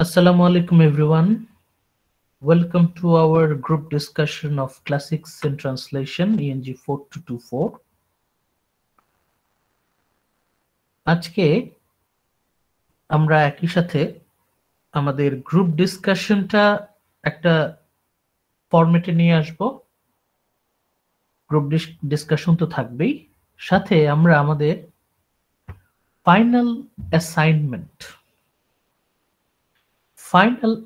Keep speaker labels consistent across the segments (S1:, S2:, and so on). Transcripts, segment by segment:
S1: Assalamu alaikum everyone. Welcome to our group discussion of Classics in Translation ENG 4224. আজকে আমরা একই সাথে আমাদের গ্রুপ ডিসকাশনটা একটা ফরম্যাটে নিয়ে আসব। গ্রুপ ডিসকাশন তো থাকবেই, সাথে আমরা আমাদের ফাইনাল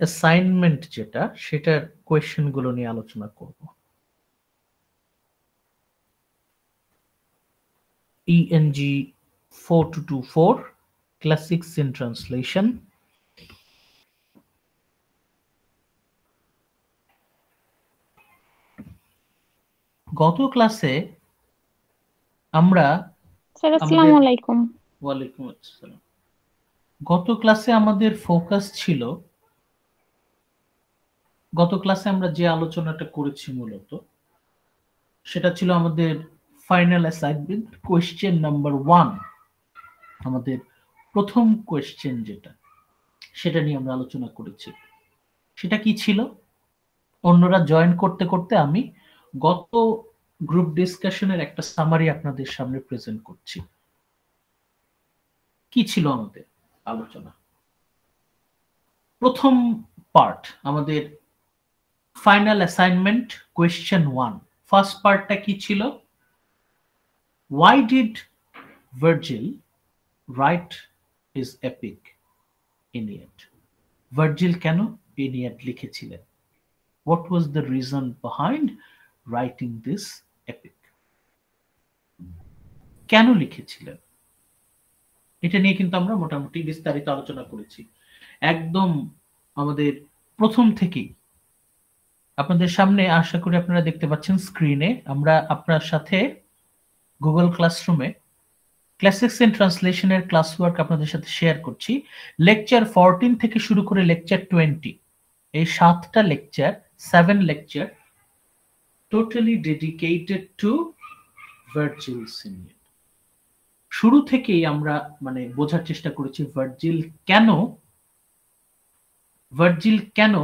S1: অ্যাসাইনমেন্ট যেটা সেটার কোয়েশ্চেনগুলো নিয়ে আলোচনা করব। ENG 4224 Classics in Translation. গত ক্লাসে আমরা
S2: আসসালামু আলাইকুম।
S1: ওয়ালাইকুম আসসালাম। গত ক্লাসে আমাদের ফোকাস ছিল, গত ক্লাসে আমরা যে আলোচনাটা করেছি মূলত সেটা ছিল আমাদের ফাইনাল অ্যাসাইনমেন্ট কোয়েশ্চেন নাম্বার 1। আমাদের প্রথম কোয়েশ্চেন যেটা, সেটা নিয়ে আমরা আলোচনা করেছি। সেটা কি ছিল? অন্যরা জয়েন করতে করতে আমি গত গ্রুপ ডিসকাশনের একটা সামারি আপনাদের সামনে প্রেজেন্ট করছি। কি ছিল আমাদের আলোচনা? প্রথম পার্ট আমাদের ফাইনাল অ্যাসাইনমেন্ট কোয়েশ্চেন 1। ফার্স্ট পার্টটা কি ছিল? Why did Virgil write his epic Aeneid? Virgil কেন এনিয়াড লিখেছিলেন? What was the reason behind writing this epic? কেন লিখেছিলেন? এটা নিয়ে কিন্তু আমরা মোটামুটি বিস্তারিত আলোচনা করেছি। একদম আমাদের প্রথম থেকেই আপনাদের সামনে আশা করি আপনারা দেখতে পাচ্ছেন স্ক্রিনে, আমরা আপনার সাথে গুগল ক্লাসরুমে ক্লাসিক্স ইন ট্রান্সলেশনের ক্লাস ওয়ার্ক আপনাদের সাথে শেয়ার করছি। লেকচার 14 থেকে শুরু করে লেকচার 20, এই 7টা lecture, 7 lecture totally dedicated to Virgil's Aeneid. শুরু থেকেই আমরা বোঝার চেষ্টা করেছি ভার্জিল কেন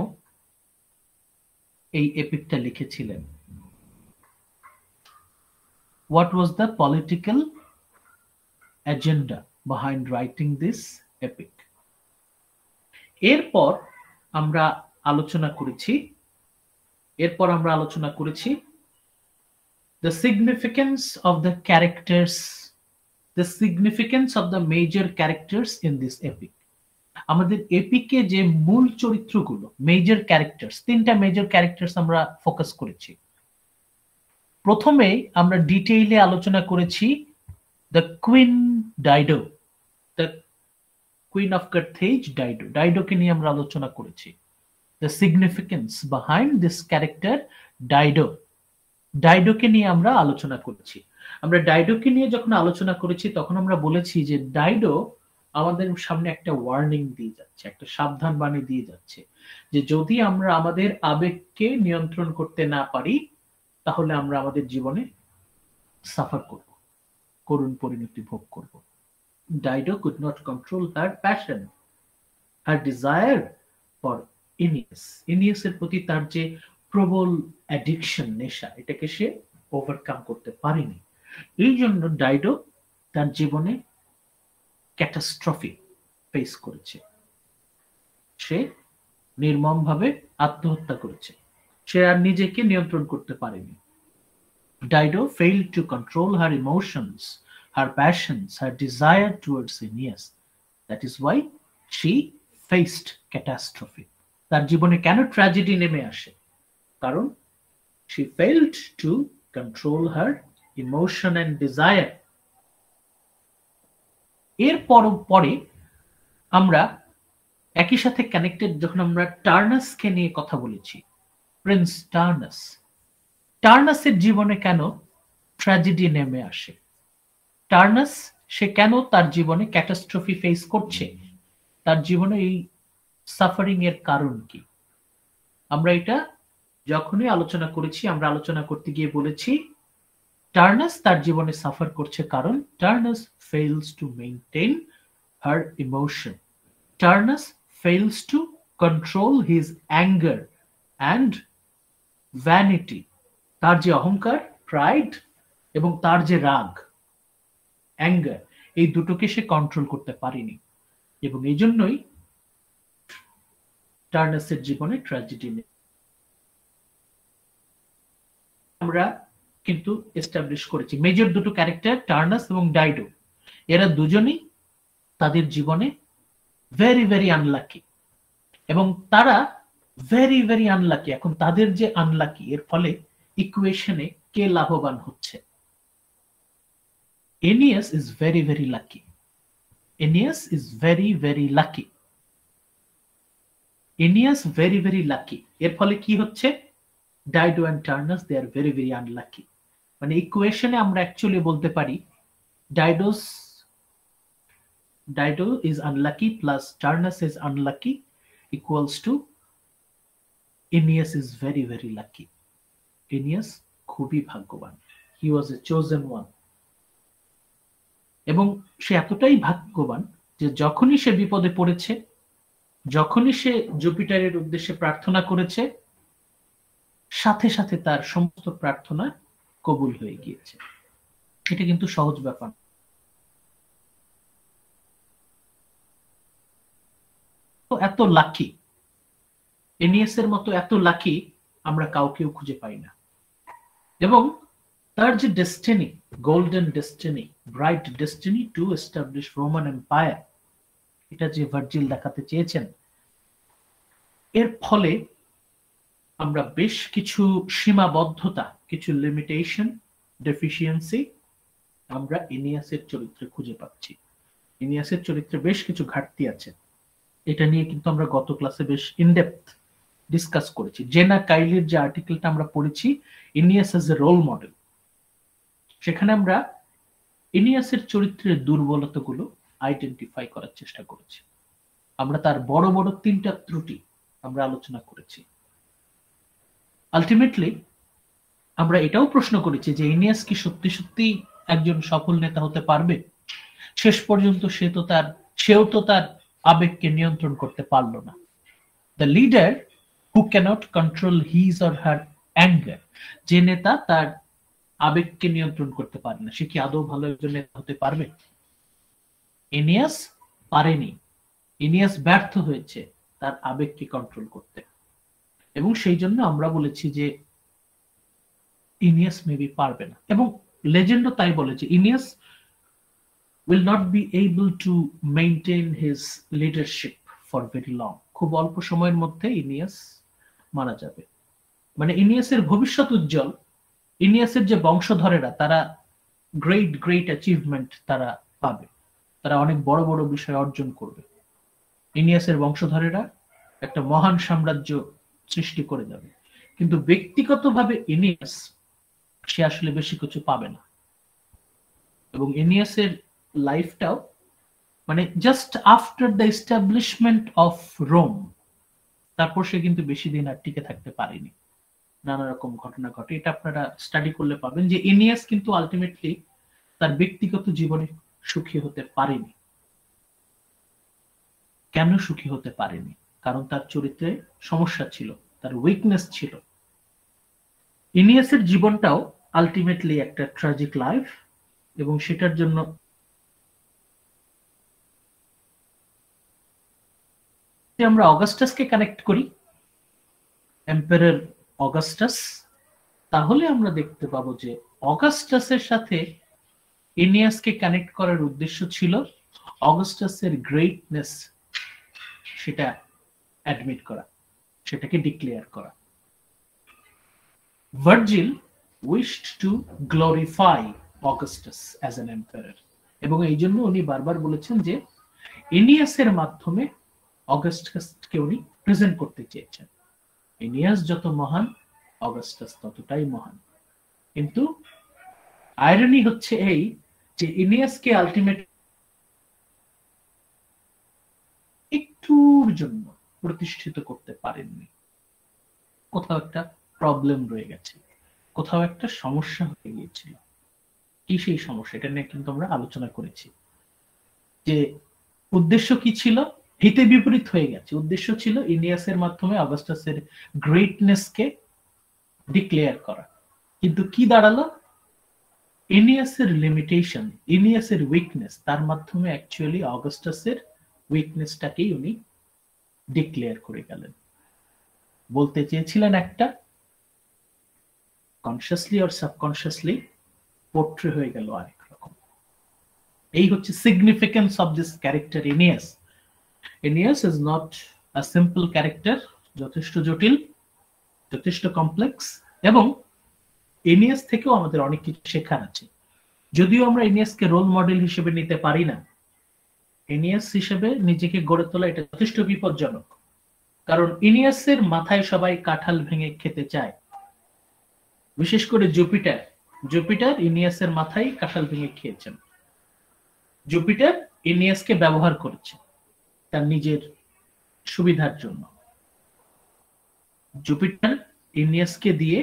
S1: এই এপিকটা লিখেছিলেন। What was the political agenda behind writing this epic? এরপর আমরা আলোচনা করেছি the significance of the characters, the significance of the major characters in this epic. আমাদের এপিকে যে মূল চরিত্রগুলো, মেজর ক্যারেক্টার্স, 3টা মেজর ক্যারেক্টার্স আমরা ফোকাস করেছি। প্রথমে আমরা ডিটেইলে আলোচনা করেছি the queen Dido, the queen of Carthage Dido. ডাইডোকে নিয়ে আমরা আলোচনা করেছি। The significance behind this character Dido, ডাইডোকে নিয়ে আমরা আলোচনা করেছি। আমরা ডাইডোকে নিয়ে যখন আলোচনা করেছি তখন আমরা বলেছি যে ডাইডো আমাদের সামনে একটা ওয়ার্নিং দিয়ে যাচ্ছে, একটা সাবধান বাণী দিয়ে যাচ্ছে যে যদি আমরা আমাদের আবেগকে নিয়ন্ত্রণ করতে না পারি তাহলে আমরা আমাদের জীবনে সাফার করব, করুণ পরিণতি ভোগ করব। Dido could not control her passion, her desire for Aeneas. এনিয়াসের প্রতি তার যে প্রবল অ্যাডিকশন, নেশা, এটাকে সে ওভারকাম করতে পারেনি। এই জন্য ডাইডো তার জীবনে ক্যাটাস্ট্রফি ফেস করেছে। সে নির্মমভাবে আত্মহত্যা করেছে। সে আর নিজেকে নিয়ন্ত্রণ করতে পারেনি। Dido failed to control her emotions, her passions, her desire towards Aeneas. That is why she faced catastrophe. তার জীবনে কেন ট্র্যাজেডি নেমে আসে? কারণ she failed to control her emotion and desire. এর পরে আমরা একই সাথে কানেক্টেড যখন আমরা টার্নাসকে নিয়ে কথা বলেছি, প্রিন্স টার্নাসের জীবনে কেন ট্র্যাজেডি নেমে আসে? টার্নাস সে কেন তার জীবনে ক্যাটাস্ট্রফি ফেস করছে? তার জীবনে এই সাফারিং এর কারণ কি? আমরা এটা যখনই আলোচনা করেছি, আমরা আলোচনা করতে গিয়ে বলেছি টার্নাস তার জীবনে সাফার করছে কারণ টার্নাস fails to maintain her emotion. Turnus fails to control his anger and vanity. তার যে অহংকার, প্রাইড, এবং তার যে রাগ, অ্যাঙ্গার, এই দুটোকে সে কন্ট্রোল করতে পারেনি, এবং এই জন্যই টার্নাসের জীবনে ট্র্যাজেডি নেই। আমরা কিন্তু এস্টাবলিশ করেছি মেজর দুটো ক্যারেক্টার টার্নাস এবং ডাইডো, এরা দুজনেই তাদের জীবনে ভেরি ভেরি আনলাকি, এবং তারা ভেরি ভেরি আনলাকি। এখন তাদের যে আনলাকি, এর ফলে ইকুয়েশনে কে লাভবান হচ্ছে? Aeneas is very very lucky. Aeneas is very very lucky. Aeneas very very lucky. এর ফলে কি হচ্ছে? Dido and Turnus they are very very unlucky. মানে ইকুয়েশনে আমরা অ্যাকচুয়ালি বলতে পারি Dido is unlucky plus Turnus is unlucky equals to Aeneas is very very lucky. Aeneas খুবই ভাগ্যবান। He was a chosen one. এবং সে এতটাই ভাগ্যবান যে যখনই সে বিপদে পড়েছে, যখনই সে জুপিটারের উদ্দেশ্যে প্রার্থনা করেছে, সাথে সাথে তার সমস্ত প্রার্থনা কবুল হয়ে গিয়েছে। এটা কিন্তু সহজ ব্যাপার। এত লাকি, এনিয়াসের মতো এত লাকি আমরা কাউকেও খুঁজে পাই না। এবং তার যে destiny, golden destiny, bright destiny to establish Roman empire, এটা যে ভার্জিল দেখাতে চেয়েছেন, এর ফলে আমরা বেশ কিছু সীমাবদ্ধতা, কিছু লিমিটেশন, ডেফিসিয়েন্সি আমরা এনিয়াসের চরিত্রে খুঁজে পাচ্ছি। এনিয়াসের চরিত্রে বেশ কিছু ঘাটতি আছে। এটা নিয়ে কিন্তু আমরা গত ক্লাসে বেশ ইনডেপথ ডিসকাস করেছি। জেনা কাইলির যে আর্টিকেলটা আমরা পড়েছি, এনিয়াস এজ এ রোল মডেল, সেখানে আমরা এনিয়াসের চরিত্রের দুর্বলতাগুলো আইডেন্টিফাই করার চেষ্টা করেছি। আমরা তার বড় বড় তিনটা ত্রুটি আমরা আলোচনা করেছি। আলটিমেটলি আমরা এটাও প্রশ্ন করেছি যে এনিয়াস কি সত্যি সত্যি একজন সফল নেতা হতে পারবে? শেষ পর্যন্ত সেও তো তার আবেগকে নিয়ন্ত্রণ করতে পারলো না। The leader who cannot control his or her anger, যে নেতা তার আবেগকে নিয়ন্ত্রণ করতে পারে না, সে কি আদৌ ভালো একজন নেতা হতে পারবে? এনিয়াস পারেনি। এনিয়াস ব্যর্থ হয়েছে তার আবেগকে কন্ট্রোল করতে, এবং সেই জন্য আমরা বলেছি যে এনিয়াস মেবি পারবে না। এবং লেজেন্ডও তাই বলেছে, এনিয়াস will not be able to maintain his leadership for very long. খুব অল্প সময়ের মধ্যে ইনিয়াস মারা যাবে। মানে ইনিয়াসের ভবিষ্যৎ উজ্জ্বল। ইনিয়াসের যে বংশধরেরা, তারা গ্রেট গ্রেট অ্যাচিভমেন্ট তারা পাবে, তারা অনেক বড় বড় বিষয় অর্জন করবে। ইনিয়াসের বংশধরেরা একটা মহান সাম্রাজ্য সৃষ্টি করে যাবে, কিন্তু ব্যক্তিগতভাবে ইনিয়াস সে আসলে বেশি কিছু পাবে না। এবং ইনিয়াসের লাইফটাও মানে just after the establishment of Rome, তারপর সে কিন্তু বেশি দিন আর টিকে থাকতে পারেনি। নানা রকম ঘটনা ঘটে, এটা আপনারা স্টাডি করলে পাবেন যে এনিয়াস কিন্তু আলটিমেটলি তার ব্যক্তিগত জীবনে সুখী হতে পারেনি। কেন সুখী হতে পারেনি? কারণ তার চরিত্রে সমস্যা ছিল, তার উইকনেস ছিল। এনিয়াসের জীবনটাও আলটিমেটলি একটা ট্র্যাজিক লাইফ, এবং সেটার জন্য আমরা অগাস্টাসকে কানেক্ট করি, এম্পারার অগাস্টাস, তাহলে আমরা দেখতে পাবো যে অগাস্টাসের সাথে এনিয়াসকে কানেক্ট করার উদ্দেশ্য ছিল অগাস্টাসের গ্রেটনেস সেটা অ্যাডমিট করা, সেটাকে ডিক্লেয়ার করা। Virgil wished two glorify Augustus as an emperor, এবং এই জন্য উনি বারবার বলেছেন যে এনিয়াসের মাধ্যমে অগাস্টাসকে উনি প্রেজেন্ট করতে চেয়েছেন। এনিয়াস যত মহান, অগাস্টাস ততটাই মহান। কিন্তু আইরনি হচ্ছে এই যে এনিয়াসকে আলটিমেট একটুর জন্য প্রতিষ্ঠিত করতে পারেননি। কোথাও একটা প্রবলেম রয়ে গেছে, কোথাও একটা সমস্যা হয়ে গিয়েছিল। কি সেই সমস্যা? এটা নিয়ে কিন্তু আমরা আলোচনা করেছি যে উদ্দেশ্য কি ছিল? হিতে বিপরীত হয়ে গেছে। উদ্দেশ্য ছিল ইনিয়াসের মাধ্যমে অগাস্টাসের গ্রেটনেসকে ডিক্লেয়ার করা, কিন্তু কি দাঁড়ালো? ইনিয়াসের লিমিটেশন, ইনিয়াসের উইকনেস, তার মাধ্যমে অ্যাকচুয়ালি অগাস্টাসের উইকনেসটাকেই উনি ডিক্লেয়ার করে গেলেন। বলতে চেয়েছিলেন একটা, কনসিয়াসলি অর সাবকনসিয়াসলি পোর্ট্রে হয়ে গেল আরেক রকম। এই হচ্ছে significance of this character Aeneas. Aeneas is not a simple character, যথেষ্ট জটিল, যথেষ্ট কমপ্লেক্স, এবং এনিয়াস থেকেও আমাদের অনেক কিছু শেখার আছে। যদিও আমরা এনিয়াসকে রোল মডেল হিসেবে নিতে পারি না, এনিয়াস হিসেবে নিজেকে গড়ে তোলা এটা যথেষ্ট বিপজ্জনক। কারণ ইনিয়াসের মাথায় সবাই কাঁঠাল ভেঙে খেতে চায়, বিশেষ করে জুপিটার। জুপিটার ইনিয়াসের মাথায় কাঁঠাল ভেঙে খেয়েছেন। জুপিটার ইনিয়াসকে ব্যবহার করেছে তার নিজের সুবিধার জন্য। জুপিটার ইনিয়াসকে দিয়ে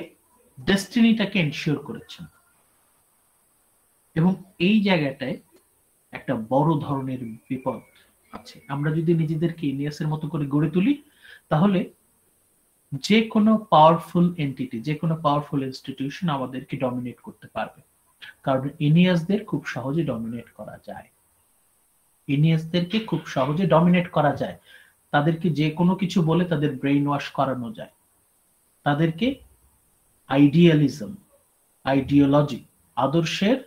S1: ডেস্টিনিটাকে এনশিওর করেছেন, এবং এই জায়গাটায় একটা বড় ধরনের বিপদ আছে। আমরা যদি নিজেদেরকে ইনিয়াসের মতো করে গড়ে তুলি, তাহলে যে কোনো পাওয়ারফুল এন্টিটি, যে কোনো পাওয়ারফুল ইনস্টিটিউশন আমাদেরকে ডমিনেট করতে পারবে। কারণ ইনিয়াসদের খুব সহজে ডমিনেট করা যায়। ইনিয়াসদেরকে খুব সহজে ডমিনেট করা যায়। তাদেরকে যে কোনো কিছু বলে তাদের ব্রেইন ওয়াশ করানো যায়। তাদেরকে আইডিয়ালিজম, আইডিওলজি, আদর্শের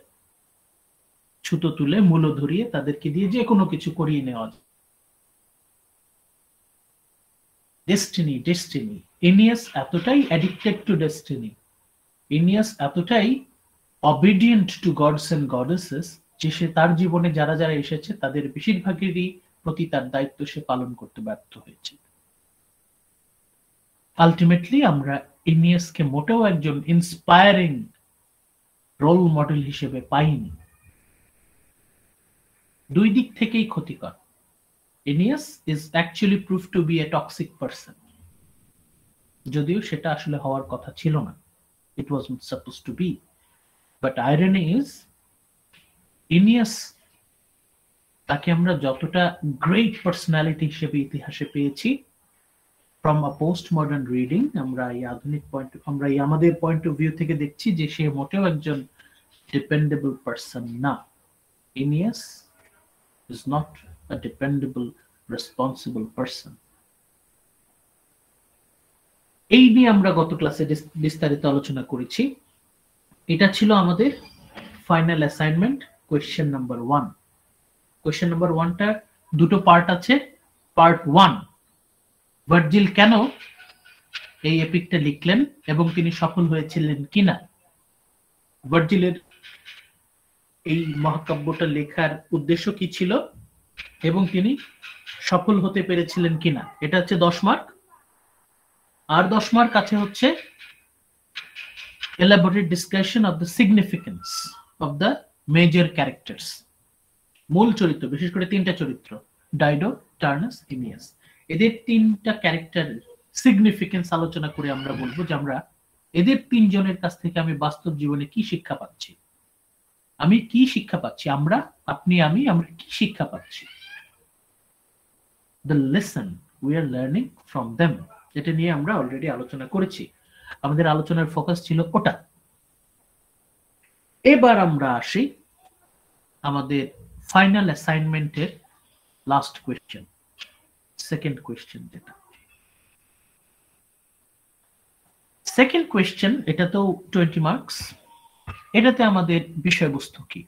S1: ছুতো তুলে মূল্য ধরিয়ে তাদেরকে দিয়ে যে কোনো কিছু করিয়ে নেওয়া যায়। ডেস্টিনি, ডেস্টিনি, ইনিয়াস এতটাই অ্যাডিক্টেড টু ডেস্টিনি, ইনিয়াস এতটাই obedient to gods and goddesses যে সে তার জীবনে যারা যারা এসেছে তাদের বেশিরভাগেরই প্রতি তার দায়িত্ব সে পালন করতে ব্যর্থ হয়েছে। আলটিমেটলি আমরা ইনিয়াসকে মোটেও একজন ইন্সপায়ারিং রোল মডেল হিসেবে পাইনি। দুই দিক থেকেই ক্ষতিকর। Aeneas is actually prove to be a toxic person, যদিও সেটা আসলে হওয়ার কথা ছিল না। It was not suppose to be. But irony is, Aeneas তাকে আমরা যতটা গ্রেট পার্সোনালিটি হিসেবে ইতিহাসে পেয়েছি, from a postmodern reading, আমরা এই আধুনিক পয়েন্ট, আমরা এই আমাদের পয়েন্ট অফ ভিউ থেকে দেখছি যে সে মোটেও একজন ডিপেন্ডেবল পারসন না। Aeneas is not a dependable responsible person. এই নিয়ে আমরা গত ক্লাসে বিস্তারিত আলোচনা করেছি। এটা ছিল আমাদের final assignment, question number 1। Question number 1টা দুটো পার্ট আছে। পার্ট 1, ভার্জিল কেন এই এপিকটা লিখলেন এবং তিনি সফল হয়েছিলেন কিনা। ভার্জিলের এই মহাকাব্যটা লেখার উদ্দেশ্য কি ছিল এবং তিনি সফল হতে পেরেছিলেন কিনা, এটা হচ্ছে 10 মার্ক। আর 10 মার্ক আছে হচ্ছে elaborate discussion of the significance of the major characters, মূল চরিত্র, বিশেষ করে তিনটা চরিত্র, ডাইডো, টার্নাস, ইনিয়াস। এদের তিনটা ক্যারেক্টারের সিগনিফিকেন্স আলোচনা করে আমরা বলবো যে আমরা এদের তিনজনের কাছ থেকে আমি বাস্তব জীবনে কি শিক্ষা পাচ্ছি, আমি কি শিক্ষা পাচ্ছি, আমরা, আপনি, আমরা কি শিক্ষা পাচ্ছি। The lesson we are learning from them, যেটা নিয়ে আমরা অলরেডি আলোচনা করেছি। আমাদের আলোচনার ফোকাস ছিল ওটা। এবার আমরা আসি আমাদের ফাইনাল অ্যাসাইনমেন্টের লাস্ট কোয়েশ্চেন, সেকেন্ড কোয়েশ্চেন। যেটা সেকেন্ড কোয়েশ্চেন, এটা তো 20 মার্কস। এটাতে আমাদের বিষয়বস্তু কি?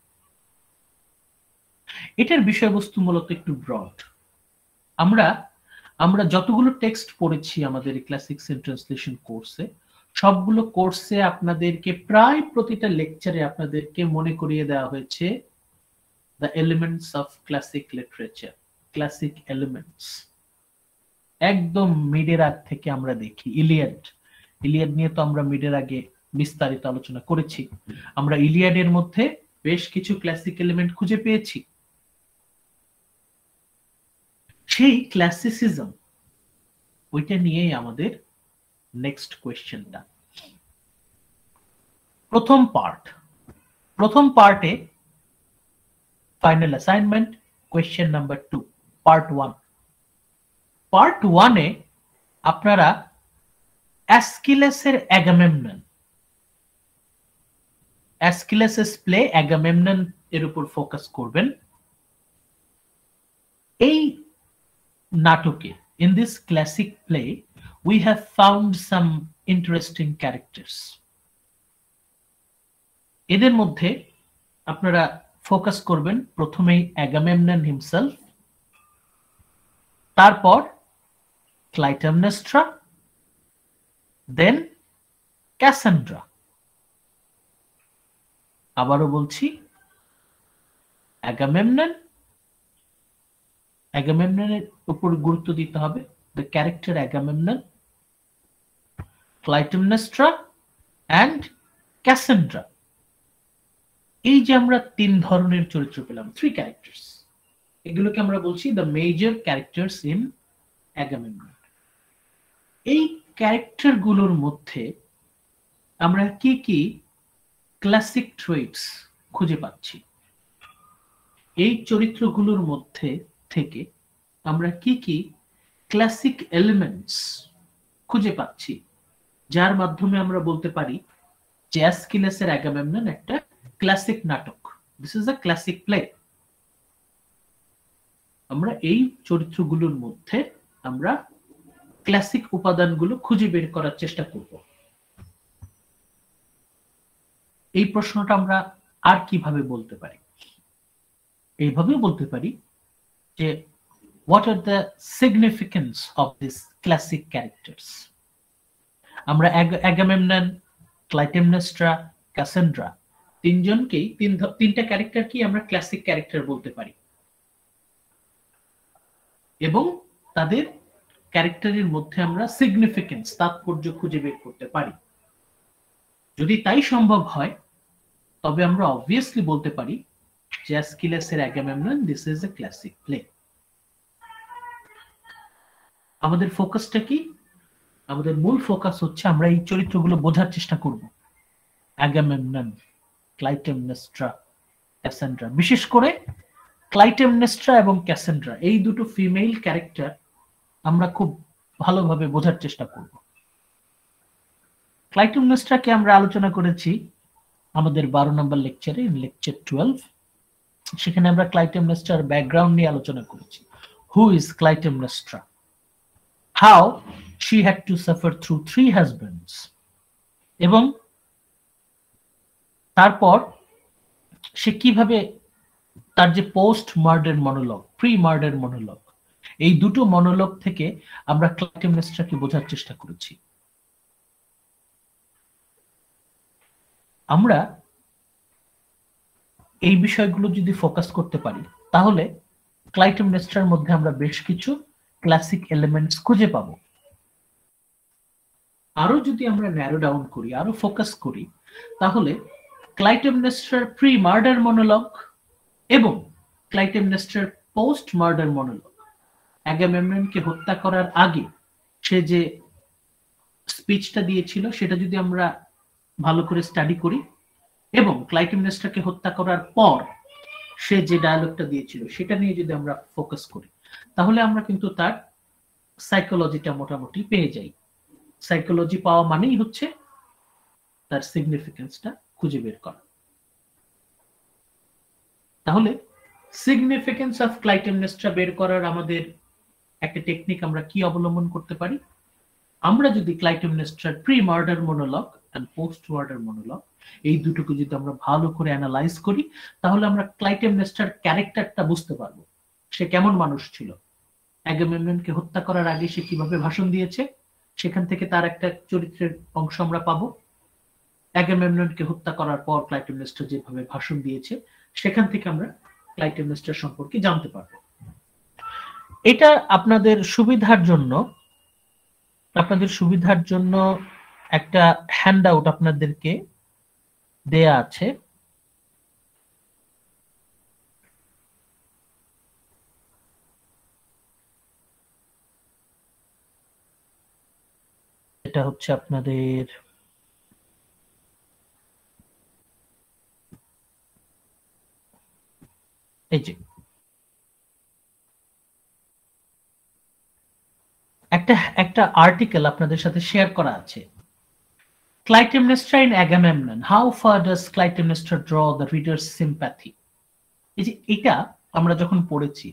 S1: এটার বিষয়বস্তু মূলত একটু ব্রড। আমরা যতগুলো টেক্সট পড়েছি আমাদের ক্লাসিক্স এন্ড ট্রান্সলেশন কোর্সে, সবগুলো কোর্সে আপনাদেরকে প্রায় প্রতিটা লেকচারে আপনাদেরকে মনে করিয়ে দেওয়া হয়েছে the elements of classic literature, classic elements. একদম মিডের আগ থেকে আমরা দেখি ইলিয়াড নিয়ে তো আমরা মিডের আগে বিস্তারিত আলোচনা করেছি। আমরা ইলিয়াডের মধ্যে বেশ কিছু ক্লাসিক এলিমেন্ট খুঁজে পেয়েছি। সেই ক্লাসিসিজম, ওইটা নিয়েই আমাদের নেক্সট কোয়েশ্চেনটা। প্রথম পার্টে final assignment, question number 2, part 1, part 1-এ আপনারা অ্যাস্কিলাসের অ্যাগামেমনন, অ্যাস্কিলাসের প্লে অ্যাগামেমনন এর উপর ফোকাস করবেন। এই নাটকে, in this classic play, we have found some interesting characters. এদের মধ্যে আপনারা ফোকাস করবেন প্রথমেই অ্যাগামেমনন হিমসেলফ, তারপর ক্লাইটেমনেস্ট্রা, দেন ক্যাসান্ড্রা। আবারও বলছি, অ্যাগামেমননের উপর গুরুত্ব দিতে হবে, the character Agamemnon, Clytemnestra and Cassandra. এই যে আমরা 3 ধরনের চরিত্র পেলাম, 3 ক্যারেক্টার্স, এগুলোকে আমরা বলছি the major characters in Agamemnon. এই ক্যারেক্টার গুলোর মধ্যে আমরা কি কি ক্লাসিক ট্রেটস খুঁজে পাচ্ছি, এই চরিত্রগুলোর মধ্যে থেকে আমরা কি কি ক্লাসিক এলিমেন্টস খুঁজে পাচ্ছি, যার মাধ্যমে আমরা বলতে পারি যে অ্যাস্কিলাসের অ্যাগামেমনন একটা ক্লাসিক নাটক, this is a classic play. আমরা এই চরিত্রগুলোর মধ্যে আমরা ক্লাসিক উপাদানগুলো খুঁজে বের করার চেষ্টা করব। এই প্রশ্নটা আমরা আর কিভাবে বলতে পারি? এইভাবেও বলতে পারি যে what are the significance of these classic characters? আমরা অ্যাগামেমনন, ক্লাইটেমনেস্ট্রা, ক্যাসান্ড্রা তিনজনকেই তিনটা ক্যারেক্টার কি আমরা ক্লাসিক ক্যারেক্টার বলতে পারি, এবং তাদের ক্যারেক্টারের মধ্যে আমরা সিগনিফিকেন্স, তাৎপর্য খুঁজে বের করতে পারি। যদি তাই সম্ভব হয় তবে আমরা অবভিয়াসলি বলতে পারি যে অ্যাস্কিলাসের Agamemnon this is a classic play. আমাদের ফোকাসটা কি? আমাদের মূল ফোকাস হচ্ছে আমরা এই চরিত্রগুলো বোঝার চেষ্টা করব, অ্যাগামেমনন, ক্লাইটেমনেস্ট্রা, ক্যাসান্ড্রা। বিশেষ করে ক্লাইটেমনেস্ট্রা এবং ক্যাসান্ড্রা, এই দুটো ফিমেল ক্যারেক্টার আমরা খুব ভালোভাবে বোঝার চেষ্টা করব। ক্লাইটেমনেস্ট্রাকে আমরা আলোচনা করেছি আমাদের 12 নম্বর লেকচারে, লেকচার 12। সেখানে আমরা ক্লাইটেমনেস্ট্রার ব্যাকগ্রাউন্ড নিয়ে আলোচনা করেছি। Who is Clytemnestra, how she had to suffer through 3 husbands, এবং তারপর সে কিভাবে তার যে post murder monologue, pre murder monologue, এই দুটো মনোলগ থেকে আমরা ক্লাইটেমনেস্ট্রাকে বোঝার চেষ্টা করেছি। আমরা এই বিষয়গুলো যদি ফোকাস করতে পারি তাহলে ক্লাইটেমনেস্ট্রার মধ্যে আমরা বেশ কিছু ক্লাসিক এলিমেন্টস খুঁজে পাবো। আরো যদি আমরা ন্যারো ডাউন করি, আরো ফোকাস করি, তাহলে ক্লাইটেমনেস্ট্রার প্রি মার্ডার মনোলগ এবং ক্লাইটেমনেস্ট্রার পোস্ট মার্ডার মনোলগ, অ্যাগামেমননকে হত্যা করার আগে সে যে স্পিচটা দিয়েছিল সেটা যদি আমরা ভালো করে স্টাডি করি, এবং ক্লাইটেমনেস্ট্রাকে হত্যা করার পর সে যে ডায়ালগটা দিয়েছিল সেটা নিয়ে যদি আমরা ফোকাস করি, তাহলে আমরা কিন্তু তার সাইকোলজিটা মোটামুটি পেয়ে যাই। সাইকোলজি পাওয়া মানেই হচ্ছে তার সিগনিফিকেন্সটা খুঁজে বের করা। তাহলে সিগনিফিকেন্স অফ ক্লাইটেমনেস্ট্রা বের করার আমাদের একটা টেকনিক আমরা কি অবলম্বন করতে পারি? আমরা যদি ক্লাইটেমনেস্ট্রার pre murder monologue and post murder monologue এই দুটোকে যদি আমরা ভালো করে অ্যানালাইজ করি, তাহলে আমরা ক্লাইটেমনেস্ট্রার ক্যারেক্টারটা বুঝতে পারবো, সে কেমন মানুষ ছিল, অ্যাগামেমননকে হত্যা করার আগে সে কিভাবে ভাষণ দিয়েছে, সেখান থেকে তার একটা চরিত্রের অংশ আমরা পাবো। অ্যাগামেমননকে হত্যা করার পর ক্লাইটেমনেস্ট্রা যেভাবে ভাষণ দিয়েছে সেখান থেকে আমরা ক্লাইটেমনেস্ট্রা সম্পর্কে জানতে পারবো। এটা আপনাদের সুবিধার জন্য একটা হ্যান্ডআউট আপনাদেরকে দেয়া আছে। এটা হচ্ছে আপনাদের এই যে একটা একটা আর্টিকেল আপনাদের সাথে শেয়ার করা আছে। Clytemnestra in Agamemnon. How far does Clytemnestra draw the reader's sympathy? এই যে এটা আমরা যখন পড়েছি,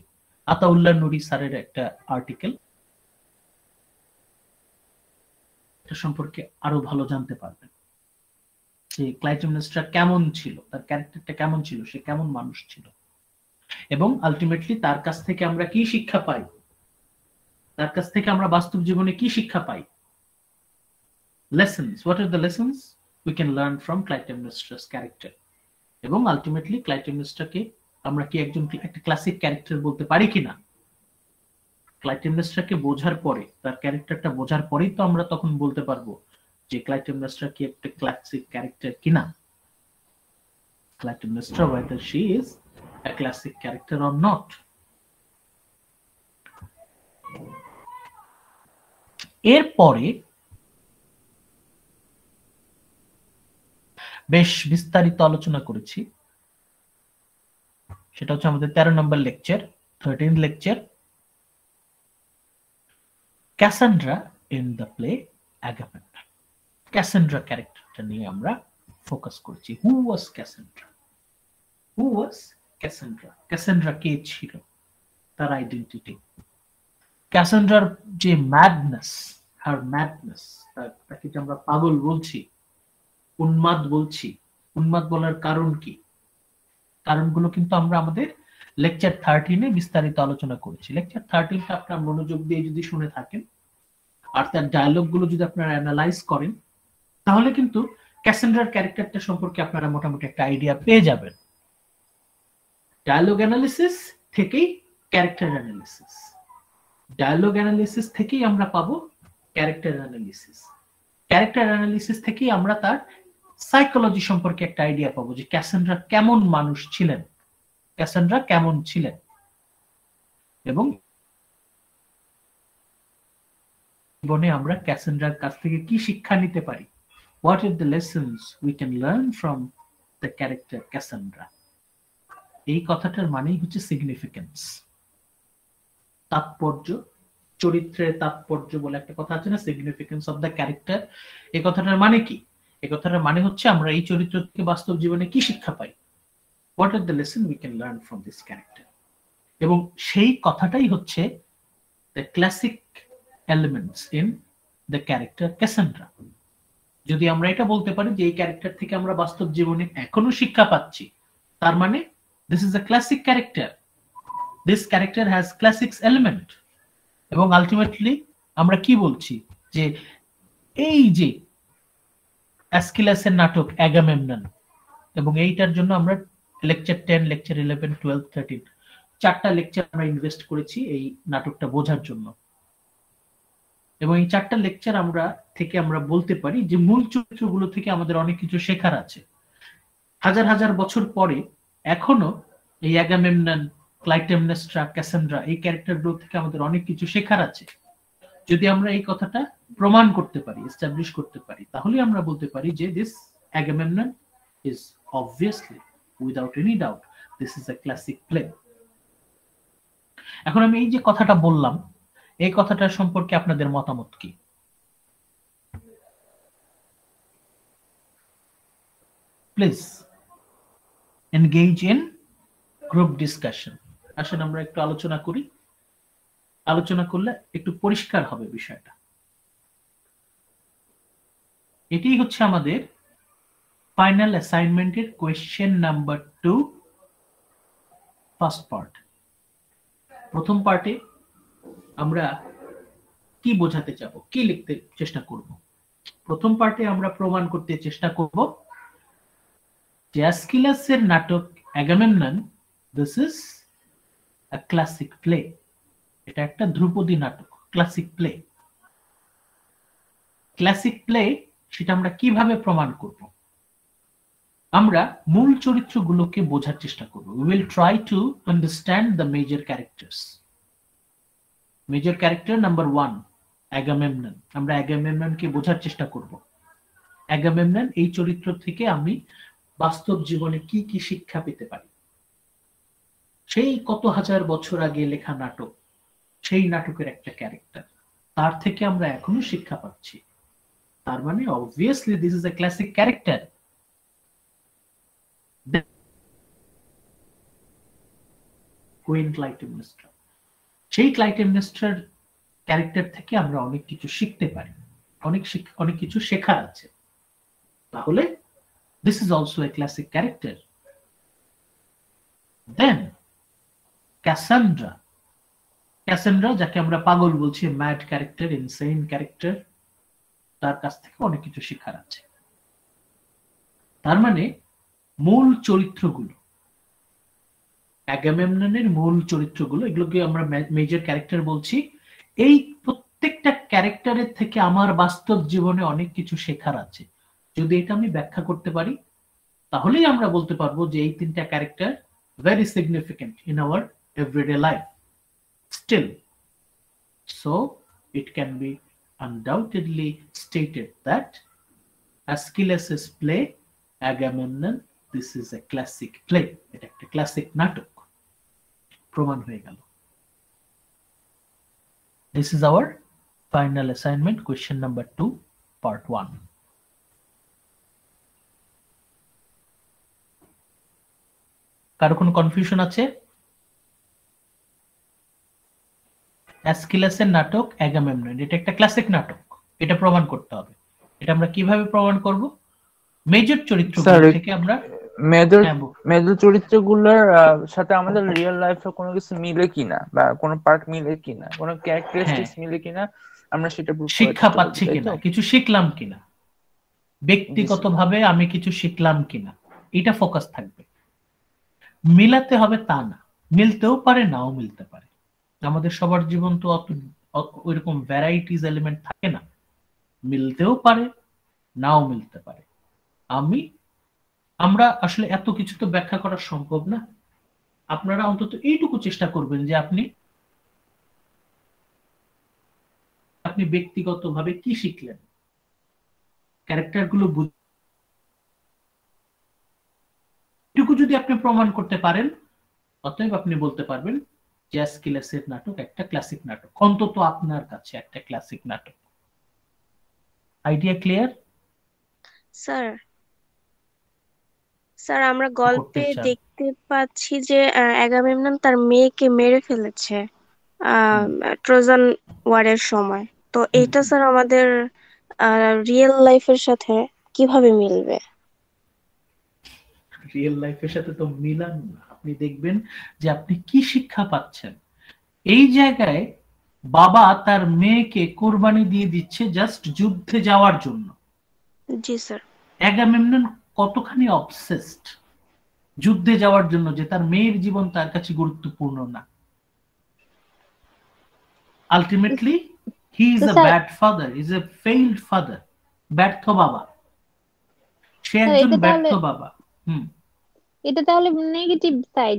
S1: আতাউল্লাহ নুরি স্যারের একটা আর্টিকেল, এটা সম্পর্কে আরো ভালো জানতে পারবেন যে ক্লাইটেমনেস্ট্রা কেমন ছিল, তার ক্যারেক্টারটা কেমন ছিল, সে কেমন মানুষ ছিল, এবং আলটিমেটলি তার কাছ থেকে আমরা কি শিক্ষা পাই, তার কাছ থেকে আমরা বাস্তব জীবনে কি শিক্ষা পাই। Lessons. What are the lessons we can learn from Clytemnestra's character? এবং আলটিমেটলি ক্লাইটেমনেস্ট্রাকে আমরা কি একটা ক্লাসিক ক্যারেক্টার বলতে পারি কিনা। ক্লাইটেমনেস্ট্রাকে বোঝার পরে, তার ক্যারেক্টারটা বোঝার পরেই তো আমরা তখন বলতে পারবো যে ক্লাইটেমনেস্ট্রা কি একটা ক্লাসিক ক্যারেক্টার কিনা। Clytemnestra, whether she is a classic character or not. এরপরে বেশ বিস্তারিত আলোচনা করেছি, সেটা হচ্ছে আমাদের 13 নম্বর lecture, 13th lecture, Cassandra in the play Agamemnon. Cassandra ক্যারেক্টারটা নিয়ে আমরা ফোকাস করেছি। হু ওয়াজ ক্যাসান্ড্রা? হু ওয়াজ ক্যাসান্ড্রা? ক্যাসান্ড্রা কে ছিল, তার আইডেন্টিটি, ক্যাসান্ড্রার যে ম্যাডনেস, হার ম্যাডনেস, তাকে যে আমরা পাগল বলছি, উন্মাদ বলছি, উন্মাদ বলার কারণ কি, কারণগুলো কিন্তু আমরা আমাদের লেকচার 13-এ বিস্তারিত আলোচনা করেছি। লেকচার 13টা আপনারা মনোযোগ দিয়ে যদি শুনে থাকেন আর তার ডায়লগ গুলো যদি আপনারা অ্যানালাইজ করেন, তাহলে কিন্তু ক্যাসান্ড্রার ক্যারেক্টারটা সম্পর্কে আপনারা মোটামুটি একটা আইডিয়া পেয়ে যাবেন। ডায়লগ অ্যানালিসিস থেকেই ক্যারেক্টার অ্যানালিসিস, ডায়লগ অ্যানালিসিস থেকেই আমরা পাবো ক্যারেক্টার অ্যানালিসিস, ক্যারেক্টার অ্যানালিসিস থেকেই আমরা তার সাইকোলজি সম্পর্কে একটা আইডিয়া পাবো যে ক্যাসান্ড্রা কেমন মানুষ ছিলেন, ক্যাসান্ড্রা কেমন ছিলেন, এবং জীবনে আমরা ক্যাসান্ড্রার কাছ থেকে কি শিক্ষা নিতে পারি। What are the lessons we can learn from the character Cassandra? এই কথাটার মানেই হচ্ছে সিগনিফিকেন্স, তাৎপর্য, চরিত্রের তাৎপর্য বলে একটা কথা আছে না, সিগনিফিকেন্স অফ দ্য ক্যারেক্টার। এই কথাটার মানে কি? এই কথাটার মানে হচ্ছে আমরা এই চরিত্র থেকে বাস্তব জীবনে কি শিক্ষা পাই। What are the lessons we can learn from this character? এবং সেই কথাটাই হচ্ছে the classic elements in the character Cassandra. যদি আমরা এটা বলতে পারি যে এই ক্যারেক্টার থেকে আমরা বাস্তব জীবনে এখনো শিক্ষা পাচ্ছি, তার মানে this is a classic character, this character has classics element। এবং আলটিমেটলি আমরা কি বলছি যে এই যে অ্যাসকিলাসের নাটক অ্যাগামেমনন, এবং এইটার জন্য আমরা লেকচার 10, লেকচার 11, 12, 13 চারটা লেকচার আমরা ইনভেস্ট করেছি এই নাটকটা বোঝার জন্য। এবং এই চারটা লেকচার থেকে আমরা বলতে পারি যে মূল চরিত্রগুলো থেকে আমাদের অনেক কিছু শেখার আছে। হাজার হাজার বছর পরে এখনো এই অ্যাগামেমনন, ক্লাইটেমনেস্ট্রা, ক্যাসান্ড্রা, এই ক্যারেক্টারগুলো থেকে আমাদের অনেক কিছু শেখার আছে। যদি আমরা এই কথাটা প্রমাণ করতে পারি, এস্টাবলিশ করতে পারি, তাহলে আমরা বলতে পারি যে this Agamemnon is obviously, without any doubt, this is a classic play. এখন আমি এই যে কথাটা বললাম, এই কথাটার সম্পর্কে আপনাদের মতামত কি? Please engage in group discussion. আসেন আমরা একটু আলোচনা করি, আলোচনা করলে একটু পরিষ্কার হবে বিষয়টা। এটাই হচ্ছে আমাদের ফাইনাল অ্যাসাইনমেন্টের কোয়েশ্চেন নাম্বার 2, ফার্স্ট পার্ট। প্রথম পার্টে আমরা কি বোঝাতে চাবো, কি লিখতে চেষ্টা করব? প্রথম পার্টে আমরা প্রমাণ করতে চেষ্টা করব যে অ্যাসকিলাসের নাটক Agamemnon, this is a classic play. এটা একটা ধ্রুপদী নাটক, ক্লাসিক প্লে। ক্লাসিক প্লে সেটা আমরা কিভাবে প্রমাণ করব? আমরা মূল চরিত্রগুলোকে বোঝার চেষ্টা করব। We will try to understand the major characters. Major character number 1 Agamemnon. আমরা অ্যাগামেমননকে বোঝার চেষ্টা করব। অ্যাগামেমনন এই চরিত্র থেকে আমি বাস্তব জীবনে কি কি শিক্ষা পেতে পারি। সেই কত হাজার বছর আগে লেখা নাটক, সেই নাটকের একটা ক্যারেক্টার। তার থেকে আমরা এখনো শিক্ষা পাচ্ছি। তার মানে obviously this is a classic character. Queen Clytemnestra, সেই ক্লাইটেমনেস্ট্রার ক্যারেক্টার থেকে আমরা অনেক কিছু শিখতে পারি, অনেক কিছু শেখার আছে। তাহলে this is also a classic character. Then Cassandra, Cassandra যাকে আমরা পাগল বলছি, ম্যাড ক্যারেক্টার, ইনসেইন ক্যারেক্টার, তার কাছ থেকে অনেক কিছু শেখার আছে। তার মানে মূল চরিত্রগুলো, অ্যাগামেমননের মূল চরিত্রগুলো, এগুলোকে আমরা মেজর ক্যারেক্টার বলছি। এই প্রত্যেকটা ক্যারেক্টারের থেকে আমার বাস্তব জীবনে অনেক কিছু শেখার আছে। যদি এটা আমি ব্যাখ্যা করতে পারি, তাহলেই আমরা বলতে পারবো যে এই তিনটা character very significant in our everyday life still. So it can be undoubtedly stated that Aeschylus' play Agamemnon, this is a classic play, এটা একটা ক্লাসিক নাটক, প্রমাণ হয়ে গেল। This is our final assignment, question number 2, part 1. কারো কোনো confusion আছে? অ্যাসকিলাসের নাটক অ্যাগামেমনন, এটা একটা ক্লাসিক নাটক, এটা প্রমাণ করতে হবে। এটা আমরা কিভাবে প্রমাণ করব? মেজর চরিত্রগুলো থেকে আমরা
S3: মেজর চরিত্রগুলোর সাথে আমাদের রিয়েল লাইফে কোনো কিছু মিলে কিনা, বা কোনো পার্ট মিলে কিনা, কোনো ক্যারেক্টারিস্টিক্স মিলে কিনা, আমরা সেটা
S1: শিক্ষা পাচ্ছি কিনা, কিছু শিখলাম কিনা, ব্যক্তিগতভাবে আমি কিছু শিখলাম কিনা, এটা ফোকাস থাকবে। মিলাতে হবে তা না, মিলতেও পারে, নাও মিলতে পারে। আমাদের সবার জীবন তো ওইরকম ভ্যারাইটিস এলিমেন্ট থাকে না, মিলতেও পারে, নাও মিলতে পারে। আমরা আসলে এত কিছু তো ব্যাখ্যা করা সম্ভব না। আপনারা অন্তত এইটুকু চেষ্টা করবেন যে আপনি ব্যক্তিগতভাবে কি শিখলেন, ক্যারেক্টারগুলো এটুকু যদি আপনি প্রমাণ করতে পারেন, অতএব আপনি বলতে পারবেন যে অ্যাসকিলাসের নাটক একটা ক্লাসিক নাটক, অন্তত আপনার কাছে একটা ক্লাসিক নাটক। Idea clear?
S2: স্যার, আমরা গল্পে দেখতে পাচ্ছি যে অ্যাগামেমনন তার মেয়েকে মেরে ফেলেছে ট্রোজান ওয়ারের সময়। তো এটা স্যার আমাদের রিয়েল লাইফের সাথে কিভাবে মিলবে?
S1: রিয়েল লাইফের সাথে তো মিলান না। আপনি দেখবেন যে আপনি কি শিক্ষা পাচ্ছেন। এই জায়গায় বাবা তার মেয়েকে কোরবানি দিয়ে দিচ্ছে জাস্ট যুদ্ধে যাওয়ার জন্য।
S2: জি স্যার।
S1: অ্যাগামেমনন কতখানি অবসেসড যুদ্ধে যাওয়ার জন্য যে তার মেয়ের জীবন তার কাছে গুরুত্বপূর্ণ না। Ultimately he is a bad father, is a failed father, ব্যর্থ বাবা, সে একজন ব্যর্থ বাবা।
S2: এটা তাহলে নেগেটিভ সাইড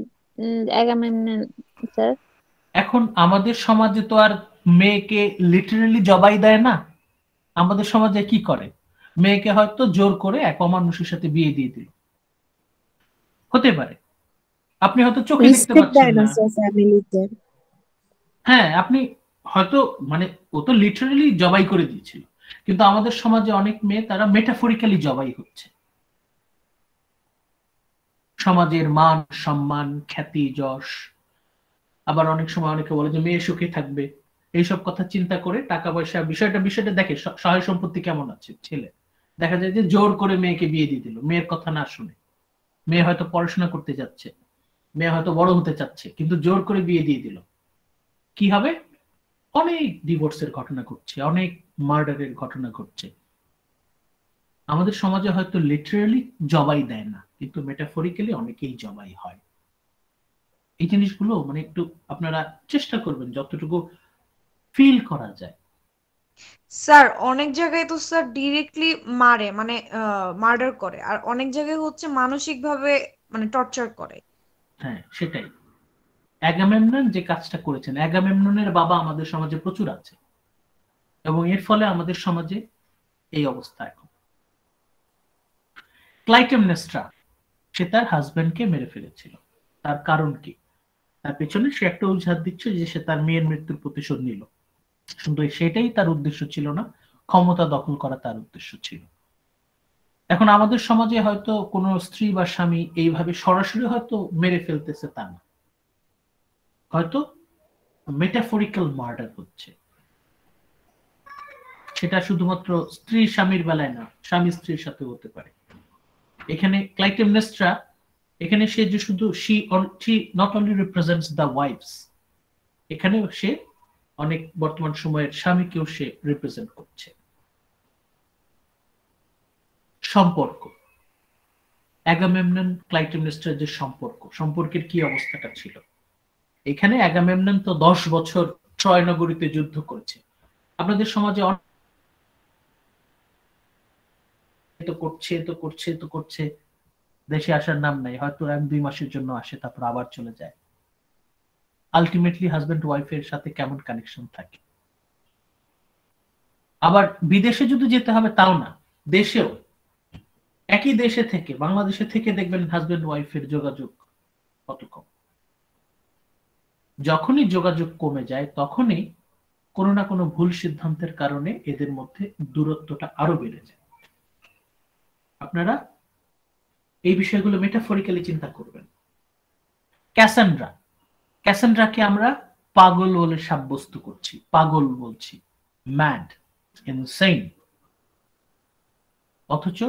S2: অ্যাগামেমনন স্যার।
S1: এখন আমাদের সমাজে তো আর মেয়েকে লিটারালি জবাই দেয় না। আমাদের সমাজে কি করে, মেয়েকে হয়তো জোর করে এক অমানুষের সাথে বিয়ে দিয়ে দিল, হতে পারে। আপনি হয়তো চোখে দেখতে পাচ্ছেন না, হ্যাঁ আপনি হয়তো মানে ও তো লিটারালি জবাই করে দিয়েছিল, কিন্তু আমাদের সমাজে অনেক মেয়ে তারা মেটাফরিক্যালি জবাই হচ্ছে। সমাজের মান সম্মান খ্যাতি যশ, আবার অনেক সময় অনেকে বলে যে মেয়ে সুখে থাকবে, এইসব কথা চিন্তা করে টাকা পয়সা বিষয়টা দেখে, সহায় সম্পত্তি কেমন আছে ছেলে, দেখা যায় যে জোর করে মেয়েকে বিয়ে দিয়ে দিল মেয়ের কথা না শুনে। মেয়ে হয়তো পড়াশোনা করতে যাচ্ছে, মেয়ে হয়তো বড় হতে চাচ্ছে, কিন্তু জোর করে বিয়ে দিয়ে দিল। কি হবে? অনেক ডিভোর্সের ঘটনা ঘটছে, অনেক মার্ডারের ঘটনা ঘটছে। আমাদের সমাজে হয়তো লিটারালি জবাই দেয় না, কিন্তু মেটাফরিক্যালি অনেকেই জবাই হয়। এই জিনিসগুলো মানে একটু আপনারা চেষ্টা করবেন যতটুকু ফিল করা যায়।
S4: স্যার অনেক জায়গায় তো স্যার ডিরেক্টলি মারে, মানে মার্ডার করে, আর অনেক জায়গায় হচ্ছে মানসিক ভাবে মানে টর্চার করে।
S1: হ্যাঁ সেটাই। অ্যাগামেমনন যে কাজটা করেছেন, অ্যাগামেমননের বাবা আমাদের সমাজে প্রচুর আছে, এবং এর ফলে আমাদের সমাজে এই অবস্থা। এখন ক্লাইটেমনেস্ট্রা, সে তার হাজবেন্ডকে মেরে ফেলেছিল। তার কারণ কি? তার পেছনে সে একটা অজুহাত দিচ্ছে যে সে তার মেয়ের মৃত্যুর প্রতিশোধ নিল। কিন্তু সেটাই তার উদ্দেশ্য ছিল না, ক্ষমতা দখল করা তার উদ্দেশ্য ছিল। এখন আমাদের সমাজে হয়তো কোনো স্ত্রী বা স্বামী এইভাবে সরাসরি হয়তো মেরে ফেলতেছে তা না, হয়তো মেটাফরিক্যাল মার্ডার হচ্ছে। সেটা শুধুমাত্র স্ত্রী স্বামীর বেলায় না, স্বামী স্ত্রীর সাথে হতে পারে। এখানে ক্লাইটেমনেস্ট্রা, এখানে সে যে শুধু she not only represents the wives, এখানে সে অনেক বর্তমান সময়ের স্বামীকেও সে রিপ্রেজেন্ট করছে। সম্পর্ক, অ্যাগামেমনন ক্লাইটেমনেস্ট্রার যে সম্পর্কের কি অবস্থাটা ছিল। এখানে অ্যাগামেমনন তো 10 বছর ট্রয় নগরীতে যুদ্ধ করেছে। আপনাদের সমাজে করছে দেশে আসার নাম নাই, হয়তো 1-2 মাসের জন্য আসে, তারপর আবার চলে যায়। আলটিমেটলি হাজবেন্ড ওয়াইফের সাথে কেমন কানেকশন থাকে। আবার বিদেশে যদি যেতে হবে তাও না, দেশেও একই দেশে থেকে, বাংলাদেশে থেকে দেখবেন হাজবেন্ড ওয়াইফের যোগাযোগ কত কম। যখনই যোগাযোগ কমে যায় তখনই কোনো না কোনো ভুল সিদ্ধান্তের কারণে এদের মধ্যে দূরত্বটা আরো বেড়ে যায়। আপনারা এই বিষয়গুলো মেটাফরিক্যালি চিন্তা করবেন। ক্যাসান্ড্রাকে আমরা পাগল বলে সাব্যস্ত করছি, পাগল বলছি, ম্যাড, ইনসেইন। অথচ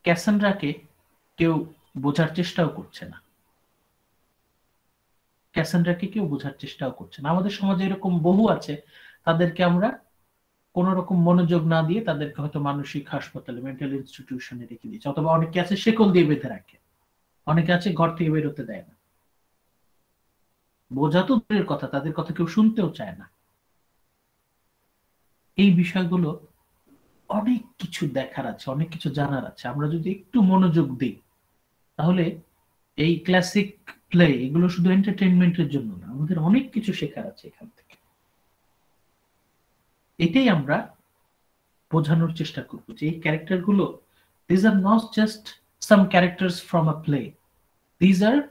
S1: ক্যাসান্ড্রাকে কেউ বোঝার চেষ্টাও করছে না। ক্যাসান্ড্রাকে কেউ বোঝার চেষ্টাও করছে না। আমাদের সমাজে এরকম বহু আছে, তাদেরকে আমরা কোন রকম মনোযোগ না দিয়ে তাদেরকে হয়তো মানসিক হাসপাতালে, মেন্টাল ইনস্টিটিউশনে রেখে দিয়েছে, অথবা অনেকে আছে শেকল দিয়ে বেঁধে রাখে, অনেকে আছে ঘর থেকে বেরোতে দেয় না। বোঝা তো দূরের কথা, তাদের কথা কেউ শুনতেও চায় না। এই বিষয়গুলো অনেক কিছু দেখার আছে, অনেক কিছু জানার আছে। আমরা যদি একটু মনোযোগ দিই তাহলে এই ক্লাসিক প্লে এগুলো শুধু এন্টারটেইনমেন্টের জন্য না, আমাদের অনেক কিছু শেখার আছে এখান থেকে। এটাই আমরা বোঝানোর চেষ্টা করব যে এই ক্যারেক্টারগুলো, these are not just some characters from a play, these are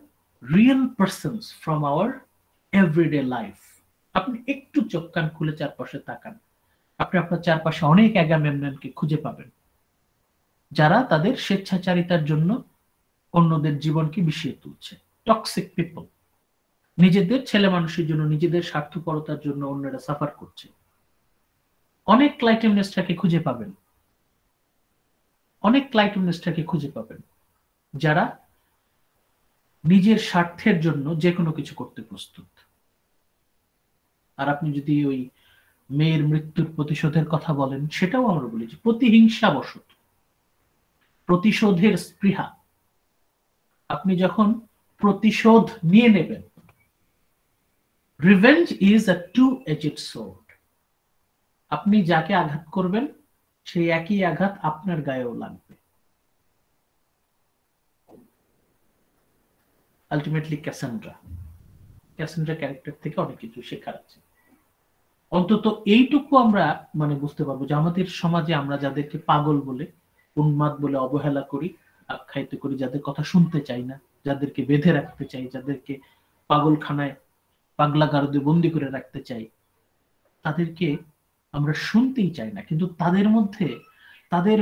S1: real persons from our everyday life. আপনি একটু চোখ কান খুলে চারপাশে তাকান, আপনি আপনার চারপাশে অনেক অ্যাগামেমননকে খুঁজে পাবেন যারা তাদের স্বেচ্ছাচারিতার জন্য অন্যদের জীবনকে বিষিয়ে তুলছে। টক্সিক পিপল, নিজেদের ছেলে মানুষের জন্য, নিজেদের স্বার্থপরতার জন্য অন্যরা সাফার করছে। অনেক ক্লাইটেমনেস্ট্রাকে খুঁজে পাবেন, যারা নিজের স্বার্থের জন্য যে কোনো কিছু করতে প্রস্তুত। আর আপনি যদি ওই মেয়ের মৃত্যুর প্রতিশোধের কথা বলেন, সেটাও আমরা বলেছি প্রতিহিংসাবশত, প্রতিশোধের স্পৃহা। আপনি যখন প্রতিশোধ নিয়ে নেবেন, revenge is a two-aged sword. আপনি যাকে আঘাত করবেন সেই একই আঘাত আপনার গায়েও লাগবে। আলটিমেটলি ক্যাসান্ড্রা ক্যারেক্টার থেকে অনেক কিছু শেখার আছে। অন্তত এইটুকু আমরা বুঝতে পারবো যে আমাদের সমাজে আমরা যাদেরকে পাগল বলে, উন্মাদ বলে অবহেলা করি, আখ্যায়িত করি, যাদের কথা শুনতে চাই না, যাদেরকে বেঁধে রাখতে চাই, যাদেরকে পাগলখানায় পাগলাগারদে বন্দি করে রাখতে চাই, তাদেরকে আমরা শুনতেই চাই না। কিন্তু তাদের মধ্যে, তাদের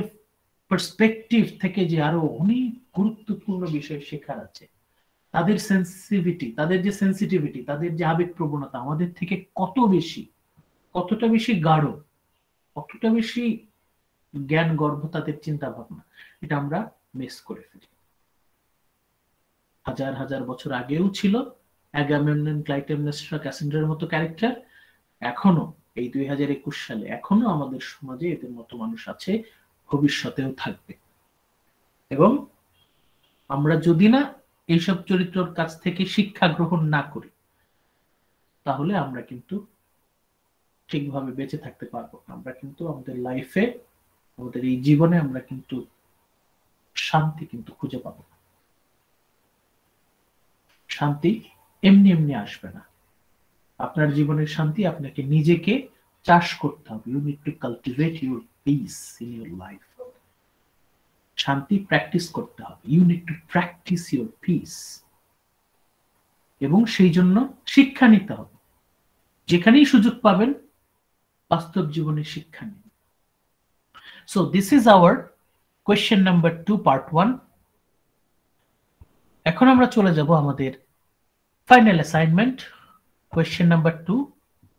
S1: পার্সপেক্টিভ থেকে যে আরো অনেক গুরুত্বপূর্ণ বিষয় শেখার আছে। তাদের সেন্সিটিভিটি, তাদের যে আবেগ প্রবণতা আমাদের থেকে কতটা বেশি গাঢ়, কতটা বেশি জ্ঞান গর্ভ তাদের চিন্তা ভাবনা, এটা আমরা মিস করে ফেলি। হাজার হাজার বছর আগেও ছিল অ্যাগামেমনন, ক্লাইটেমনেস্ট্রা, ক্যাসান্ড্রার মতো ক্যারেক্টার। এখনো এই 2021 সালে এখনো আমাদের সমাজে এদের মতো মানুষ আছে, ভবিষ্যতেও থাকবে। এবং আমরা যদি না এইসব চরিত্রের কাছ থেকে শিক্ষা গ্রহণ না করি, তাহলে আমরা কিন্তু ঠিকভাবে বেঁচে থাকতে পারবো না। আমরা কিন্তু আমাদের লাইফে, আমাদের এই জীবনে আমরা কিন্তু শান্তি কিন্তু খুঁজে পাবো না। শান্তি এমনি এমনি আসবে না। আপনার জীবনের শান্তি আপনাকে নিজেকে চাষ করতে হবে। You need to cultivate your peace in your life. শান্তি প্র্যাকটিস করতে হবে। You need to practise your peace. এবং সেই জন্য শিক্ষা নিতে হবে। যেখানেই সুযোগ পাবেন বাস্তব জীবনের শিক্ষা নিন। So this is our question number 2 part 1। এখন আমরা চলে যাব আমাদের final assignment question number 2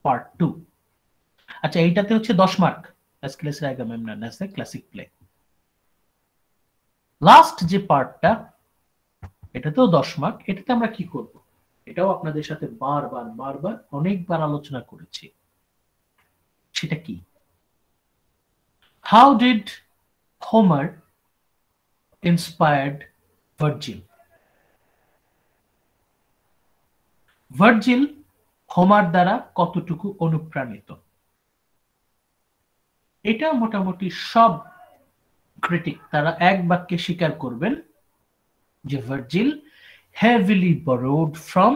S1: part 2। আচ্ছা, এইটাতে হচ্ছে 10 মার্ক, অ্যাসকেলেসের Agamemnon as a classic play. Last যে পার্টটা, এটাতেও 10 মার্ক। এটাতে আমরা কি করব, এটাও আপনাদের সাথে বারবার অনেকবার আলোচনা করেছি। সেটা কি? How did Homer inspired Virgil? Virgil Homer দ্বারা কতটুকু অনুপ্রাণিত? এটা মোটামুটি সব ক্রিটিক তারা এক বাক্যে স্বীকার করবেন যে Virgil heavily borrowed from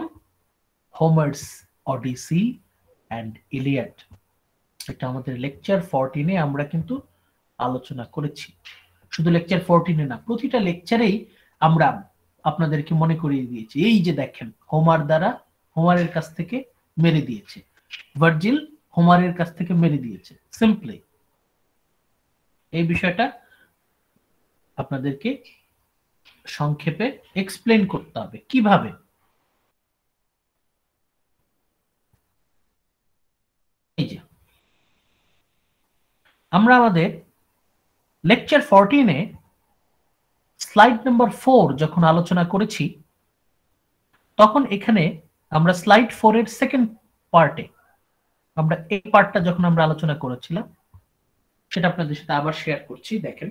S1: Homer's Odyssey and Iliad। এটা আমাদের লেকচার 14-এ আমরা কিন্তু আলোচনা করেছি। শুধু লেকচার 14-এ না, প্রতিটা লেকচারেই আমরা আপনাদেরকে মনে করিয়ে দিয়েছি, এই যে দেখেন হোমারের কাছ থেকে মেরে দিয়েছে, ভার্জিল হোমারের কাছ থেকে মেরে দিয়েছে। সিম্পলি এই বিষয়টা আপনাদেরকে সংক্ষেপে এক্সপ্লেন করতে হবে কিভাবে। এই যে আমরা আমাদের লেকচার 14-এ স্লাইড নাম্বার 4 যখন আলোচনা করেছি, তখন এখানে আমরা স্লাইড 4-এর সেকেন্ড পার্টে আমরা এই পার্টটা যখন আমরা আলোচনা করেছিলাম, সেটা আপনাদের সাথে আবার শেয়ার করছি। দেখেন,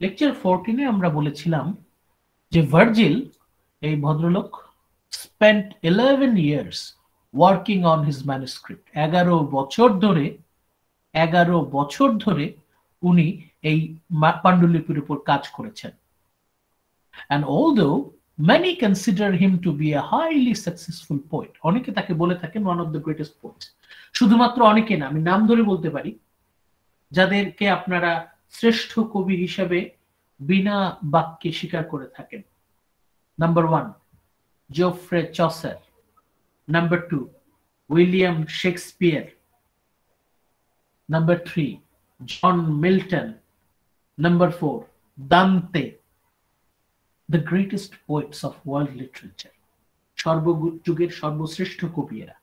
S1: লেকচার 14-এ আমরা বলেছিলাম যে ভার্জিল, এই ভদ্রলোক, spent 11 years working on his manuscript. 11 বছর ধরে উনি এই পাণ্ডুলিপির উপর কাজ করেছেন। and although many consider him to be a highly successful poet, অনেকে তাকে বলে থাকেন one of the greatest poets। শুধুমাত্র অনেকে না, আমি নাম ধরে বলতে পারি যাদেরকে আপনারা শ্রেষ্ঠ কবি হিসেবে বিনা বাক্যে স্বীকার করে থাকেন। Number 1 Geoffrey Chaucer, number 2 William Shakespeare, number 3 John Milton, number 4 Dante, the greatest poets of world literature, সর্বযুগের সর্বশ্রেষ্ঠ কবিরা।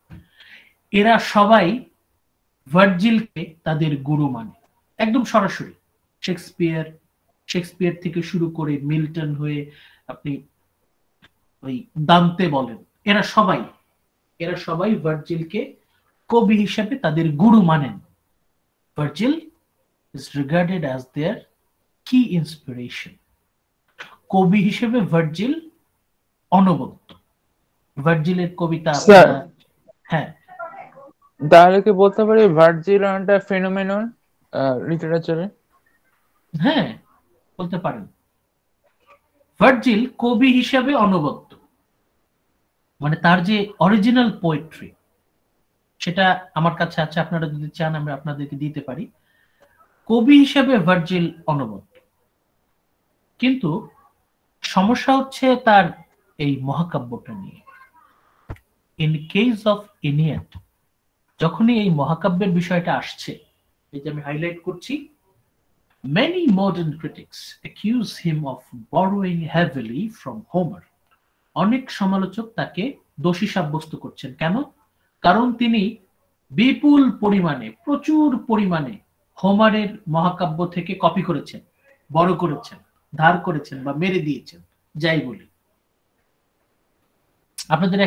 S1: এরা সবাই ভার্জিলকে তাদের গুরু মানে, একদম সরাসরি। শেক্সপিয়ার থেকে শুরু করে মিল্টন হয়ে আপনি ওই দান্তে বলেন, এরা সবাই ভার্জিলকে কবি হিসেবে তাদের গুরু মানেন। Virgil is regarded as their key inspiration। কবি হিসেবে ভার্জিল অনবদ্য। ভার্জিলের কবিতা, হ্যাঁ,
S3: তাহলে কি বলতে পারি ভার্জিল একটা ফেনোমেনন লিটারেচারে?
S1: হ্যাঁ, বলতে পারেন। ভার্জিল কবি হিসেবে অনবদ্য, মানে তার যে অরিজিনাল পোয়েট্রি সেটা আমার কাছে আছে, আপনারা যদি চান আমরা আপনাদেরকে দিতে পারি। কবি হিসেবে ভার্জিল অনবদ্য, কিন্তু সমস্যা হচ্ছে তার এই মহাকাব্যটা নিয়ে। ইন কেস অফ ইনিয়াড, যখনই এই মহাকাব্যের বিষয়টা আসছে, এই যে আমি হাইলাইট করছি, many modern critics accuse him of borrowing heavily from Homer। অনেক সমালোচক তাকে দোষী সাব্যস্ত করছেন। কেন? কারণ তিনি বিপুল পরিমাণে, প্রচুর পরিমাণে হোমারের মহাকাব্য থেকে কপি করেছেন, বড় করেছেন, ধার করেছেন বা মেরে দিয়েছেন, যাই বলি। আপনাদের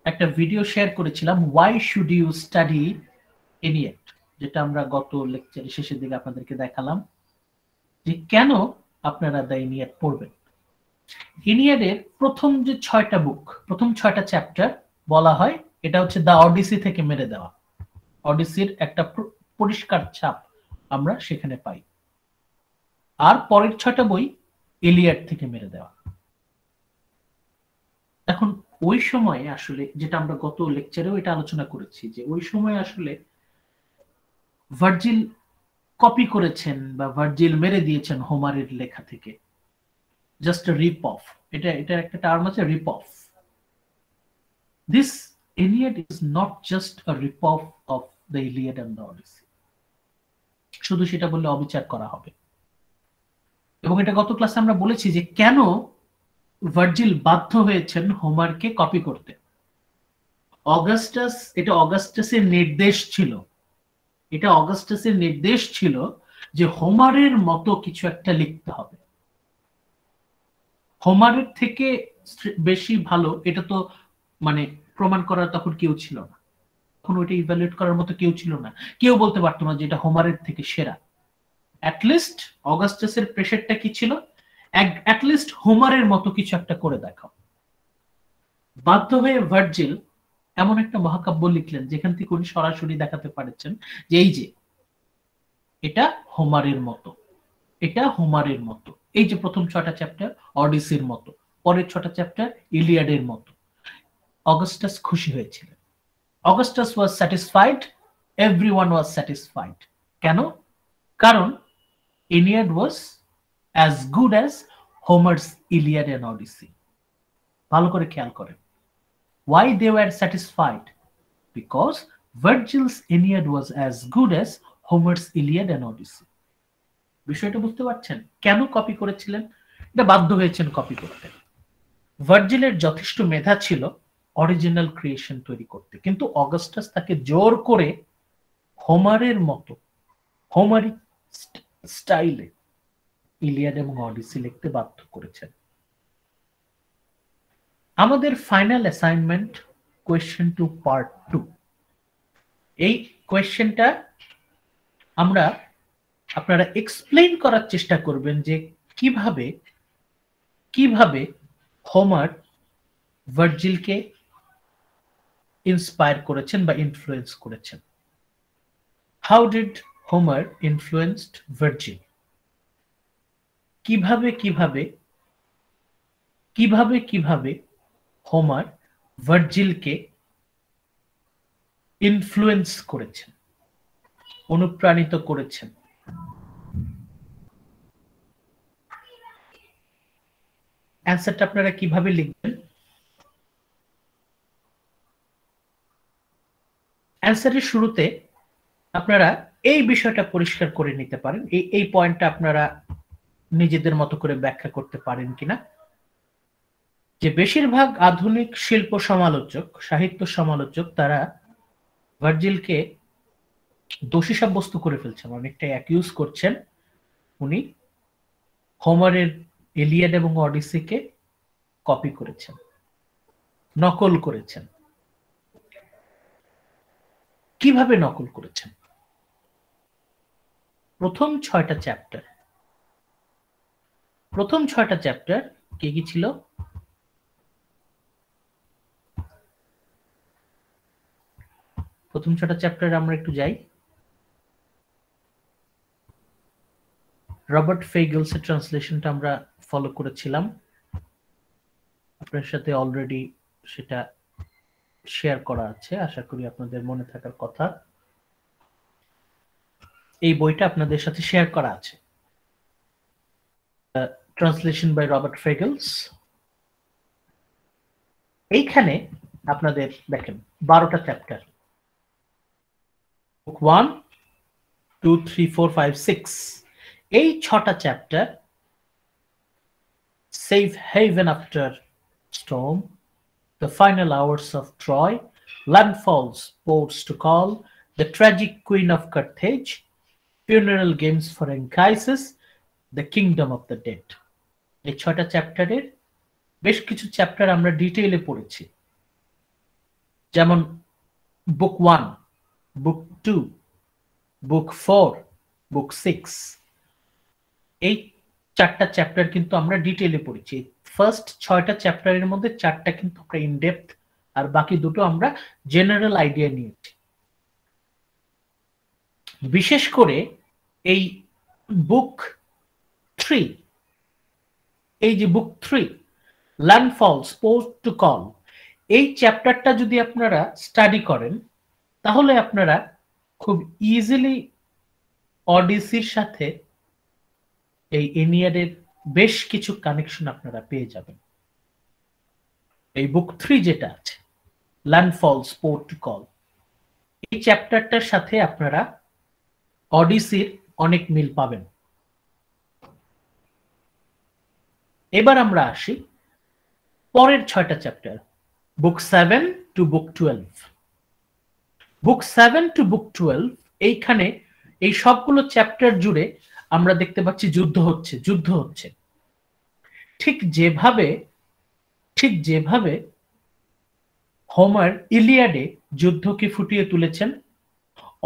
S1: একটা ভিডিও শেয়ার করেছিলাম, why should you study Iliad, যেটা আমরা গত লেকচারের শেষের দিকে আপনাদেরকে দেখালাম যে কেন আপনারা দ্য ইনিয়াড পড়বেন। ইনিয়াডের প্রথম যে 6টা বুক, প্রথম 6টা চ্যাপ্টার বলা হয় এটা হচ্ছে দ্য অডিসি থেকে মেরে দেওয়া। অডিসির একটা পরিষ্কার ছাপ আমরা সেখানে পাই। আর পরের 6টা বই ইলিয়াড থেকে মেরে দেওয়া। এখন ওই সময়ে আসলে, যেটা আমরা গত লেকচারেও এটা আলোচনা করেছি, যে ওই সময় আসলে ভার্জিল কপি করেছেন বা ভার্জিল মেরে দিয়েছেন হোমারের লেখা থেকে, জাস্ট রিপ অফ। এটা একটা টার্ম আছে, rip off. This Aeneid is not just a rip-off of the Iliad and the Odyssey. শুধু সেটা বললে অবিচার করা হবে। এবং এটা গত ক্লাসে আমরা বলেছি যে কেন ভার্জিল বাধ্য হয়েছেন হোমারকে কপি করতে। এটা অগাস্টাসের নির্দেশ ছিল, এটা অগাস্টাসের নির্দেশ ছিল যে হোমারের মতো কিছু একটা লিখতে হবে। হোমারের থেকে বেশি ভালো এটা তো মানে প্রমাণ করার তখন কেউ ছিল না, তখন ওইটা ইভ্যালুয়েট করার মতো কেউ ছিল না, কেউ বলতে পারতো না যে এটা হোমারের থেকে সেরা। অ্যাটলিস্ট অগাস্টাসের প্রেশারটা কি ছিল, অ্যাটলিস্ট হোমারের মতো কিছু একটা করে দেখাও। বাধ্য হয়ে ভার্জিল এমন একটা মহাকাব্য লিখলেন যেখান থেকে উনি সরাসরি দেখাতে পারছেন যে এই যে এটা হোমারের মতো, এটা হোমারের মতো। এই যে প্রথম 6টা চ্যাপ্টার অডিসির মতো, পরের 6টা চ্যাপ্টার ইলিয়াডের মতো। অগাস্টাস খুশি হয়েছিলেন। Augustus was satisfied, everyone was satisfied. কেন? কারণ Aeneid was as good as Homer's Iliad and Odyssey. ভালো করে খেয়াল করেন। Why they were satisfied? Because Virgil's Aeneid was as good as Homer's Iliad and Odyssey. বিষয়টা বুঝতে পারছেন কেন কপি করেছিলেন? এটা বাধ্য হয়েছেন কপি করতে। ভার্জিলের যথেষ্ট মেধা ছিল অরিজিনাল ক্রিয়েশন তৈরি করতে, কিন্তু অগাস্টাস তাকে জোর করে হোমারের মতো হোমারিক স্টাইলে ইলিয়াড এবং অডিসি লিখতে বাধ্য করেছেন। আমাদের ফাইনাল অ্যাসাইনমেন্ট কোয়েশ্চেন 2 পার্ট 2। এই কোয়েশ্চেনটা আমরা আপনারা এক্সপ্লেইন করার চেষ্টা করবেন যে কিভাবে হোমার ভার্জিলকে ইন্সপায়ার করেছেন বা ইনফ্লুয়েন্স করেছেন। How did Homer influenced Virgil? কিভাবে হোমার ভার্জিলকে ইনফ্লুয়েন্স করেছেন, অনুপ্রাণিত করেছেন। অ্যান্সারটা আপনারা কিভাবে লিখবেন? অ্যান্সারের শুরুতে আপনারা এই বিষয়টা পরিষ্কার করে নিতে পারেন, এই পয়েন্টটা আপনারা নিজেদের মতো করে ব্যাখ্যা করতে পারেন কিনা, যে বেশিরভাগ আধুনিক শিল্প সমালোচক, সাহিত্য সমালোচক তারা ভার্জিলকে দোষী সাব্যস্ত করে ফেলছেন, অনেকটাই অ্যাকিউজ করছেন উনি হোমারের ইলিয়াড এবং অডিসিকে কপি করেছেন, নকল করেছেন। কিভাবে নকল করেছেন? প্রথম 6টা চ্যাপ্টার কি কি ছিল? প্রথম 6টা চ্যাপ্টারে আমরা একটু যাই। রবার্ট ফেগেলস এর ট্রান্সলেশনটা আমরা ফলো করেছিলাম, আপনার সাথে অলরেডি সেটা শেয়ার করা আছে, আশা করি আপনাদের মনে থাকার কথা। এই বইটা আপনাদের সাথে শেয়ার করা আছে, ট্রান্সলেশন বাই রবার্ট ফেগেলস। এইখানে আপনাদের দেখেন 12টা চ্যাপ্টার, বুক 1, 2, 3, 4, 5, 6। এই 6টা chapter, safe haven after storm, the final hours of Troy, landfalls, ports to call, the tragic queen of Carthage, funeral games for Anchises, the kingdom of the dead। এই 6টা চ্যাপ্টারের বেশ কিছু চ্যাপ্টার আমরা ডিটেইলে পড়েছি, যেমন বুক 1, বুক 2, বুক 4, বুক 6। এই 4টা চ্যাপ্টার কিন্তু আমরা ডিটেইলে পড়েছি। ফার্স্ট 6টা চ্যাপ্টারের মধ্যে 4টা কিন্তু আমরা ইন ডেপথ, আর বাকি দুটো আমরা জেনারেল আইডিয়া নিয়েছি। বিশেষ করে এই বুক 3, এই যে বুক 3 ল্যান্ডফলস, পোর্ট টু কল, এই চ্যাপ্টারটা যদি আপনারা স্টাডি করেন তাহলে আপনারা খুব ইজিলি অডিসির সাথে এই এনিয়াডের বেশ কিছু কানেকশন আপনারা পেয়ে যাবেন। এই বুক 3 যেটা আছে ল্যান্ডফলস পোর্ট টু কল, এই চ্যাপ্টারটার সাথে আপনারা অডিসির অনেক মিল পাবেন। এবার আমরা আসি পরের 6টা chapter, book 7 to book 12। Book 7 to book 12, এইখানে এই সবগুলো চ্যাপ্টার জুড়ে আমরা দেখতে পাচ্ছি যুদ্ধ হচ্ছে। ঠিক যেভাবে হোমার ইলিয়াডে যুদ্ধকে ফুটিয়ে তুলেছেন,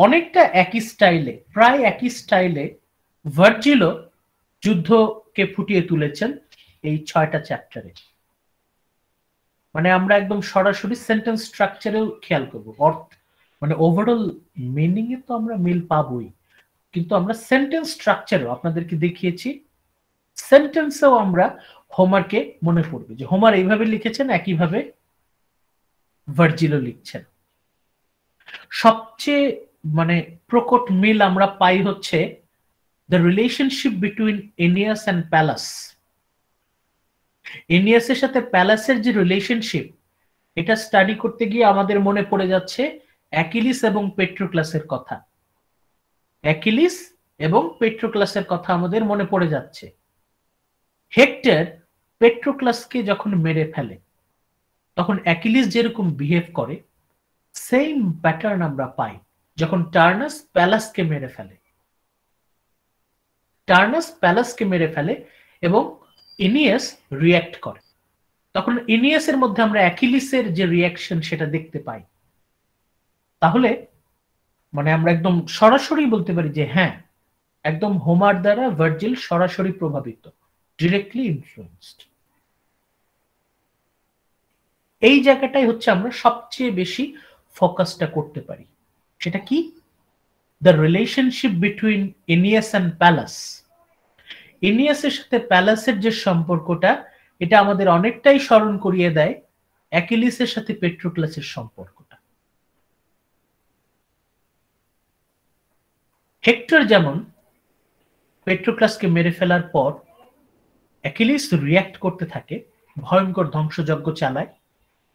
S1: অনেকটা একই স্টাইলে, প্রায় একই স্টাইলে ভার্জিলও যুদ্ধকে ফুটিয়ে তুলেছেন এই 6টা চ্যাপ্টারে। মানে আমরা একদম সরাসরি সেন্টেন্স স্ট্রাকচারেও খেয়াল করব, মানে ওভারঅল মিনিং এ তো আমরা মিল পাবই, কিন্তু আমরা সেন্টেন্স স্ট্রাকচারও আপনাদেরকে দেখিয়েছি, সেন্টেন্সেও আমরা হোমারকে মনে পড়বে যে হোমার এইভাবে লিখেছেন, একইভাবে ভার্জিলও লিখছেন। সবচেয়ে মানে প্রকট মিল আমরা পাই হচ্ছে the relationship between Aeneas and Pallas. এনিয়াসের সাথে প্যালাসের যে রিলেশনশিপ, এটা স্টাডি করতে গিয়ে আমাদের মনে পড়ে যাচ্ছে অ্যাকিলিস এবং পেট্রোক্লাসের কথা। অ্যাকিলিস এবং পেট্রোক্লাসের কথা আমাদের মনে পড়ে যাচ্ছে। হেক্টর পেট্রোক্লাসকে যখন মেরে ফেলে, তখন অ্যাকিলিস যেরকম বিহেভ করে, সেম প্যাটার্ন আমরা পাই যখন টার্নাস প্যালাসকে মেরে ফেলে এবং ইনিয়াস রিয়্যাক্ট করে, তখন ইনিয়াসের মধ্যে আমরা অ্যাকিলিসের যে রিয়াকশন সেটা দেখতে পাই। তাহলে মানে আমরা একদম সরাসরি বলতে পারি যে হ্যাঁ, একদম হোমার দ্বারা ভার্জিল সরাসরি প্রভাবিত, ডিরেক্টলি ইনফ্লুয়েন্সড। এই জায়গাটাই হচ্ছে আমরা সবচেয়ে বেশি ফোকাসটা করতে পারি। সেটা কি? The relationship between Aeneas and Pallas. এনিয়াসের সাথে প্যালাসের যে সম্পর্কটা, এটা আমাদের অনেকটাই স্মরণ করিয়ে দেয় অ্যাকিলিসের সাথে পেট্রোক্লাসের সম্পর্কটা। হেক্টর যেমন পেট্রোক্লাসকে মেরে ফেলার পর অ্যাকিলিস রিয়্যাক্ট করতে থাকে, ভয়ঙ্কর ধ্বংসযজ্ঞ চালায়,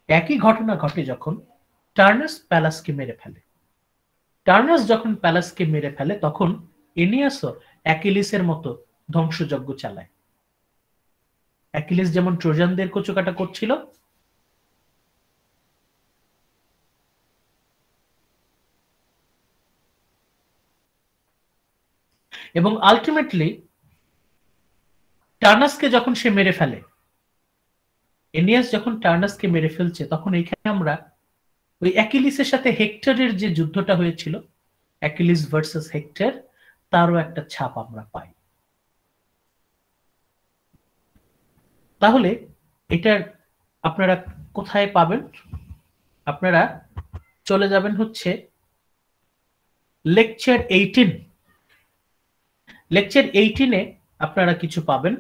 S1: একই ঘটনা ঘটে যখন টার্নাস প্যালাসকে মেরে ফেলে। টার্নাস যখন প্যালাসকে মেরে ফেলে, তখন এনিয়াসও অ্যাকিলিসের মতো ধ্বংসযজ্ঞ চালায়। অ্যাকিলিস যেমন ট্রোজানদের কচুকাটা করছিল, এবং আলটিমেটলি টার্নাসকে যখন সে মেরে ফেলে, এনিয়াস যখন টার্নাসকে মেরে ফেলছে, তখন এখানে আমরা ওই অ্যাকিলিসের সাথে হেক্টরের যে যুদ্ধটা হয়েছিল, অ্যাকিলিস ভার্সেস হেক্টর, তারও একটা ছাপ আমরা পাই। তাহলে এটা আপনারা কোথায় পাবেন? আপনারা চলে যাবেন হচ্ছে লেকচার 18। লেকচার 18-এ আপনারা কিছু পাবেন।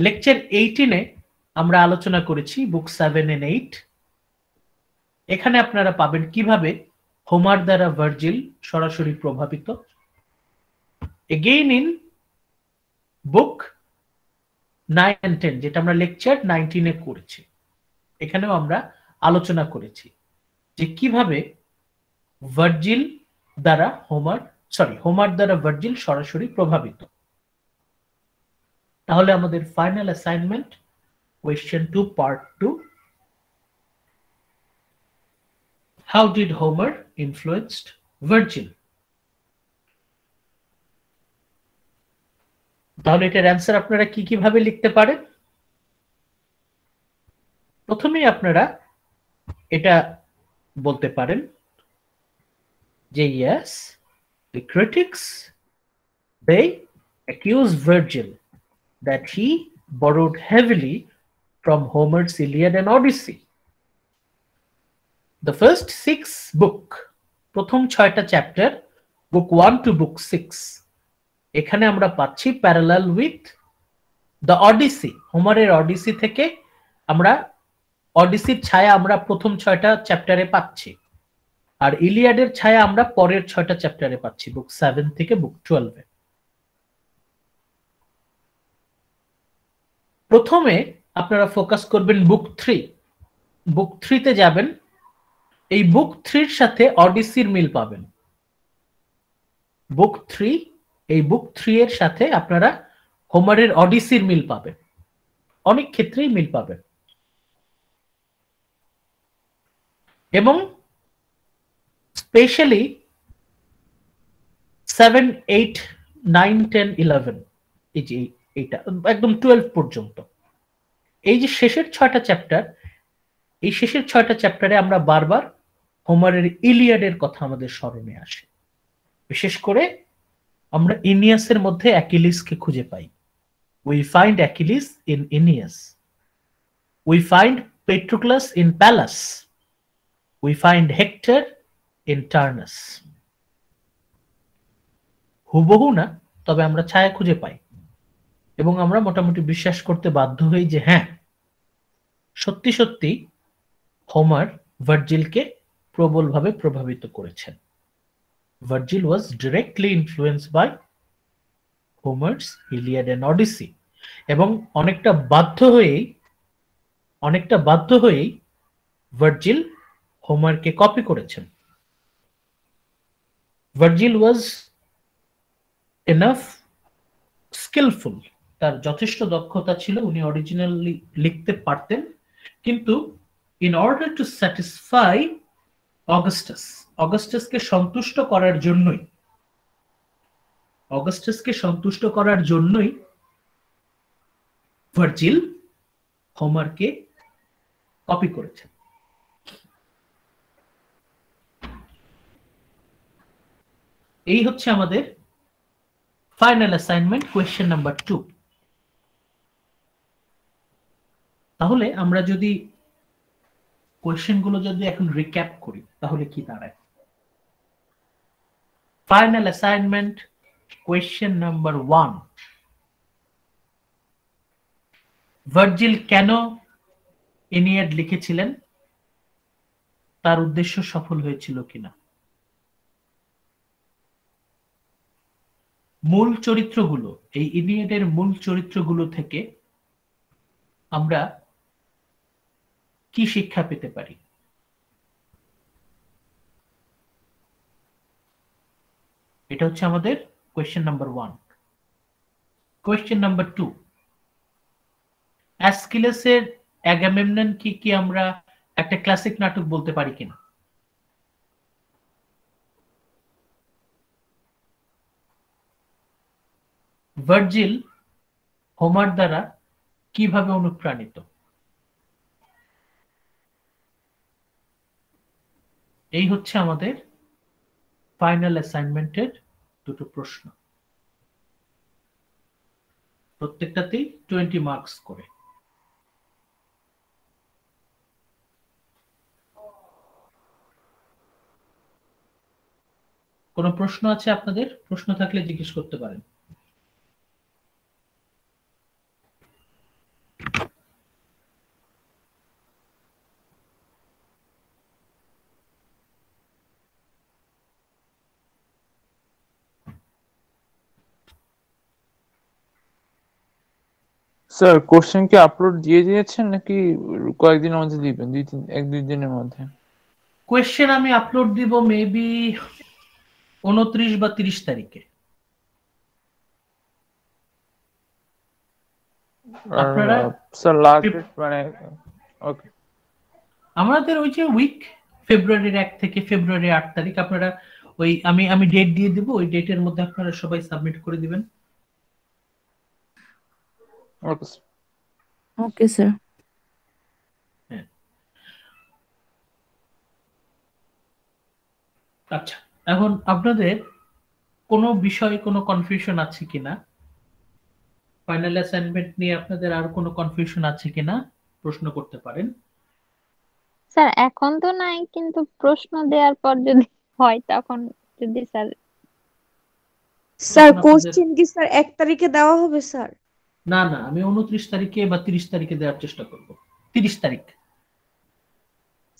S1: লেকচার 18-এ আমরা আলোচনা করেছি বুক 7 and 8। এখানে আপনারা পাবেন কিভাবে হোমার দ্বারা ভার্জিল সরাসরি প্রভাবিত। এগেইন ইন বুক 9 and 10, যেটা আমরা লেকচার 19-এ করেছি, এখানেও আমরা আলোচনা করেছি যে কিভাবে ভার্জিল দ্বারা হোমার দ্বারা ভার্জিল সরাসরি প্রভাবিত। তাহলে আমাদের final assignment question 2 part 2, how did Homer influenced Virgil? তাহলে এটার অ্যান্সার আপনারা কি কিভাবে লিখতে পারেন? প্রথমেই আপনারা এটা বলতে পারেন যে yes, the critics, they accuse Virgil that he borrowed heavily from Homer's Iliad and Odyssey. The first 6 book, প্রথম 6টা চ্যাপ্টার, book 1 to book 6, এখানে আমরা পাচ্ছি প্যারালাল উইথ দ্য অডিসি। হোমারের অডিসি থেকে আমরা অডিসির ছায়া আমরা প্রথম 6টা চ্যাপ্টারে পাচ্ছি, আর ইলিয়াডের ছায়া আমরা পরের 6টা চ্যাপ্টারে পাচ্ছি, বুক 7 থেকে বুক 12-এ। প্রথমে আপনারা ফোকাস করবেন বুক 3, বুক 3 তে যাবেন, এই বুক 3 এর সাথে অডিসির মিল পাবেন। বুক 3, এই বুক 3 এর সাথে আপনারা হোমারের অডিসির মিল পাবেন, অনেক ক্ষেত্রেই মিল পাবেন। এবং স্পেশালি 7, 8, 9, 10, 11, এই যে এইটা একদম 12 পর্যন্ত, এই যে শেষের 6টা চ্যাপ্টার, এই শেষের 6টা চ্যাপ্টারে আমরা বারবার হোমারের ইলিয়াডের কথা আমাদের স্মরণে আসে। বিশেষ করে আমরা ইনিয়াসের মধ্যে অ্যাকিলিসকে খুঁজে পাই। We find Achilles in Aeneas. We find Patroclus in Pallas. We find Hector in Turnus. হুবহু না, তবে আমরা ছায়া খুঁজে পাই এবং আমরা মোটামুটি বিশ্বাস করতে বাধ্য হই যে হ্যাঁ, সত্যি সত্যি হোমার ভার্জিলকে প্রবলভাবে প্রভাবিত করেছেন। Virgil was directly influenced by Homer's Iliad and Odyssey, এবং অনেকটা বাধ্য হয়েই ভার্জিল হোমারকে কপি করেছেন। ভার্জিল ওয়াজ এনাফ স্কিলফুল, তার যথেষ্ট দক্ষতা ছিল, উনি অরিজিনালি লিখতে পারতেন, কিন্তু ইন অর্ডার টু স্যাটিসফাই অগাস্টাসকে সন্তুষ্ট করার জন্যই ভার্জিল হোমারকে কপি করেছেন। এই হচ্ছে আমাদের ফাইনাল অ্যাসাইনমেন্ট, কোয়েশ্চেন নাম্বার 2। তাহলে আমরা যদি কোয়েশ্চেনগুলো যদি এখন রিক্যাপ করি তাহলে কি দাঁড়ায়? Final assignment, question number 1, Virgil কেন এনিয়াড লিখেছিলেন? তার উদ্দেশ্য সফল হয়েছিল কিনা? মূল চরিত্রগুলো, এই ইনিয়াডের মূল চরিত্রগুলো থেকে আমরা কি শিক্ষা পেতে পারি? এটা হচ্ছে আমাদের কোয়েশ্চেন নাম্বার 1। কোয়েশ্চেন নাম্বার 2, অ্যাসকিলাসের অ্যাগামেমনন কি আমরা একটা ক্লাসিক নাটক বলতে পারি কিনা? ভার্জিল হোমার দ্বারা কিভাবে অনুপ্রাণিত? এই হচ্ছে আমাদের ফাইনাল অ্যাসাইনমেন্টের দুটো প্রশ্ন, প্রত্যেকটাতেই 20 মার্কস করে। কোনো প্রশ্ন আছে আপনাদের? প্রশ্ন থাকলে জিজ্ঞেস করতে পারেন।
S3: স্যার কোশ্চেন কি আপলোড দিয়ে দিয়েছেন নাকি কয়েকদিনের মধ্যে দিবেন? 1-2 দিনের মধ্যে?
S1: কোয়েশ্চেন আমি আপলোড দিব মেবি 29 বা 30 তারিখে। আপনারা
S3: স্যার লাস্ট মানে ওকে,
S1: আমাদের ওই যে উইক ফেব্রুয়ারির 1 থেকে ফেব্রুয়ারি 8 তারিখ, আপনারা ওই আমি ডেট দিয়ে দেব, ওই ডেটের মধ্যে আপনারা সবাই সাবমিট করে দিবেন।
S3: ওকে
S5: ওকে স্যার।
S1: আচ্ছা, এখন আপনাদের কোনো বিষয়ে কোনো কনফিউশন আছে কিনা? ফাইনাল অ্যাসাইনমেন্ট নিয়ে আপনাদের আর কোনো কনফিউশন আছে কিনা প্রশ্ন করতে পারেন।
S5: স্যার এখন তো নাই, কিন্তু প্রশ্ন দেওয়ার পর যদি হয় তখন যদি স্যার
S4: স্যার কোশ্চেন কি স্যার 1 তারিখে দেওয়া হবে স্যার?
S1: না, আমি 29 তারিখে বা 30 তারিখে দেওয়ার চেষ্টা করব। 30 তারিখ।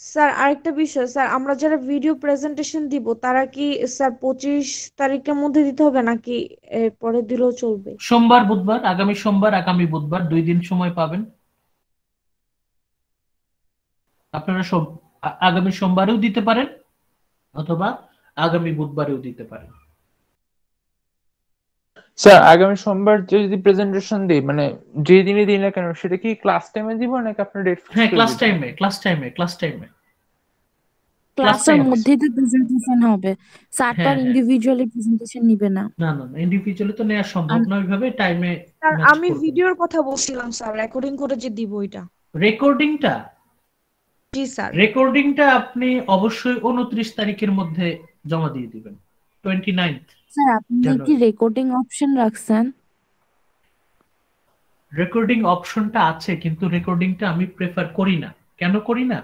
S4: স্যার আরেকটা বিষয় স্যার, আমরা যারা ভিডিও প্রেজেন্টেশন দিব তারা কি স্যার 25 তারিখের মধ্যে দিতে হবে নাকি পরে দিলেও চলবে?
S1: সোমবার বুধবার, আগামী সোমবার আগামী বুধবার 2 দিন সময় পাবেন। আপনারা আগামী সোমবারেও দিতে পারেন অথবা আগামী বুধবারেও দিতে পারেন।
S3: স্যার আগামী সোমবার যদি প্রেজেন্টেশন দিই, মানে যে দিনই দিই না কেন, সেটা কি ক্লাস টাইমে দিব নাকি আপনার ডেট ফিক্স
S1: হ্যাঁ,
S3: করে
S1: ক্লাস
S3: দিবেন?
S1: টাইমে
S6: ক্লাসের মধ্যেই তো প্রেজেন্টেশন হবে, স্যার তো
S1: হ্যাঁ
S6: আর
S1: হ্যাঁ,
S6: ইন্ডিভিজুয়ালি প্রেজেন্টেশন নিবে না।
S1: না না না, ইন্ডিভিজুয়ালি তো নেওয়া সম্ভব
S6: আম-
S1: না, ওইভাবে টাইমে
S4: স্যার
S1: ম্যাচ
S4: আমি
S1: করবেন।
S4: ভিডিওর কথা বলছিলাম স্যার, রেকর্ডিং করে যে দিব ওইটা।
S1: রেকর্ডিংটা
S4: জি স্যার।
S1: রেকর্ডিংটা আপনি অবশ্যই 29 তারিখের মধ্যে জমা দিয়ে দিবেন, 29
S6: স্যার আপনি কি
S1: জানুয়ারি।
S6: রেকর্ডিং অপশন রাখছেন?
S1: রেকর্ডিং অপশনটা আছে, কিন্তু রেকর্ডিংটা আমি প্রেফার করি না। কেন করি না?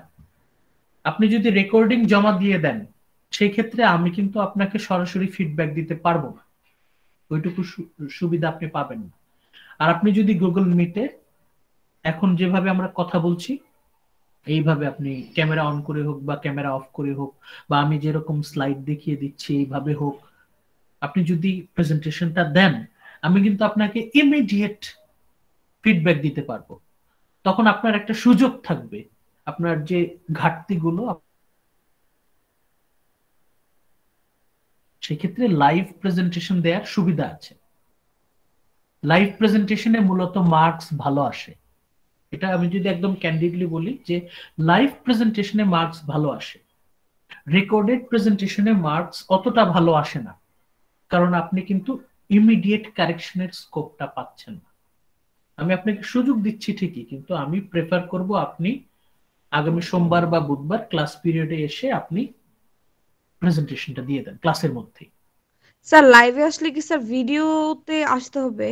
S1: আপনি যদি রেকর্ডিং জমা দিয়ে দেন, সেই ক্ষেত্রে আমি কিন্তু আপনাকে সরাসরি ফিডব্যাক দিতে পারবো না, ওইটুকু সুবিধা আপনি পাবেন না। আর আপনি যদি গুগল মিটে এখন যেভাবে আমরা কথা বলছি এইভাবে আপনি ক্যামেরা অন করে হোক বা ক্যামেরা অফ করে হোক, বা আমি যেরকম স্লাইড দেখিয়ে দিচ্ছি এইভাবে হোক, আপনি যদি প্রেজেন্টেশনটা দেন, আমি কিন্তু আপনাকে ইমিডিয়েট ফিডব্যাক দিতে পারবো। তখন আপনার একটা সুযোগ থাকবে, আপনার যে ঘাটতিগুলো, সেক্ষেত্রে লাইভ প্রেজেন্টেশন দেওয়ার সুবিধা আছে। লাইভ প্রেজেন্টেশনে মূলত মার্কস ভালো আসে, এটা আমি যদি একদম ক্যান্ডিডলি বলি যে লাইভ প্রেজেন্টেশনে মার্কস ভালো আসে। রেকর্ডেড প্রেজেন্টেশনে মার্কস অতটা ভালো আসে না, কারণ আপনি কিন্তু ইমিডিয়েট কারেকশনের স্কোপটা পাচ্ছেন না। আমি আপনাকে সুযোগ দিচ্ছি ঠিকই, কিন্তু আমি প্রেফার করব আপনি আগামী সোমবার বা বুধবার ক্লাস পিরিয়ডে এসে আপনি প্রেজেন্টেশনটা দিয়ে দেন ক্লাসের মধ্যেই।
S4: স্যার লাইভে আসলে কি স্যার ভিডিওতে আসতে হবে?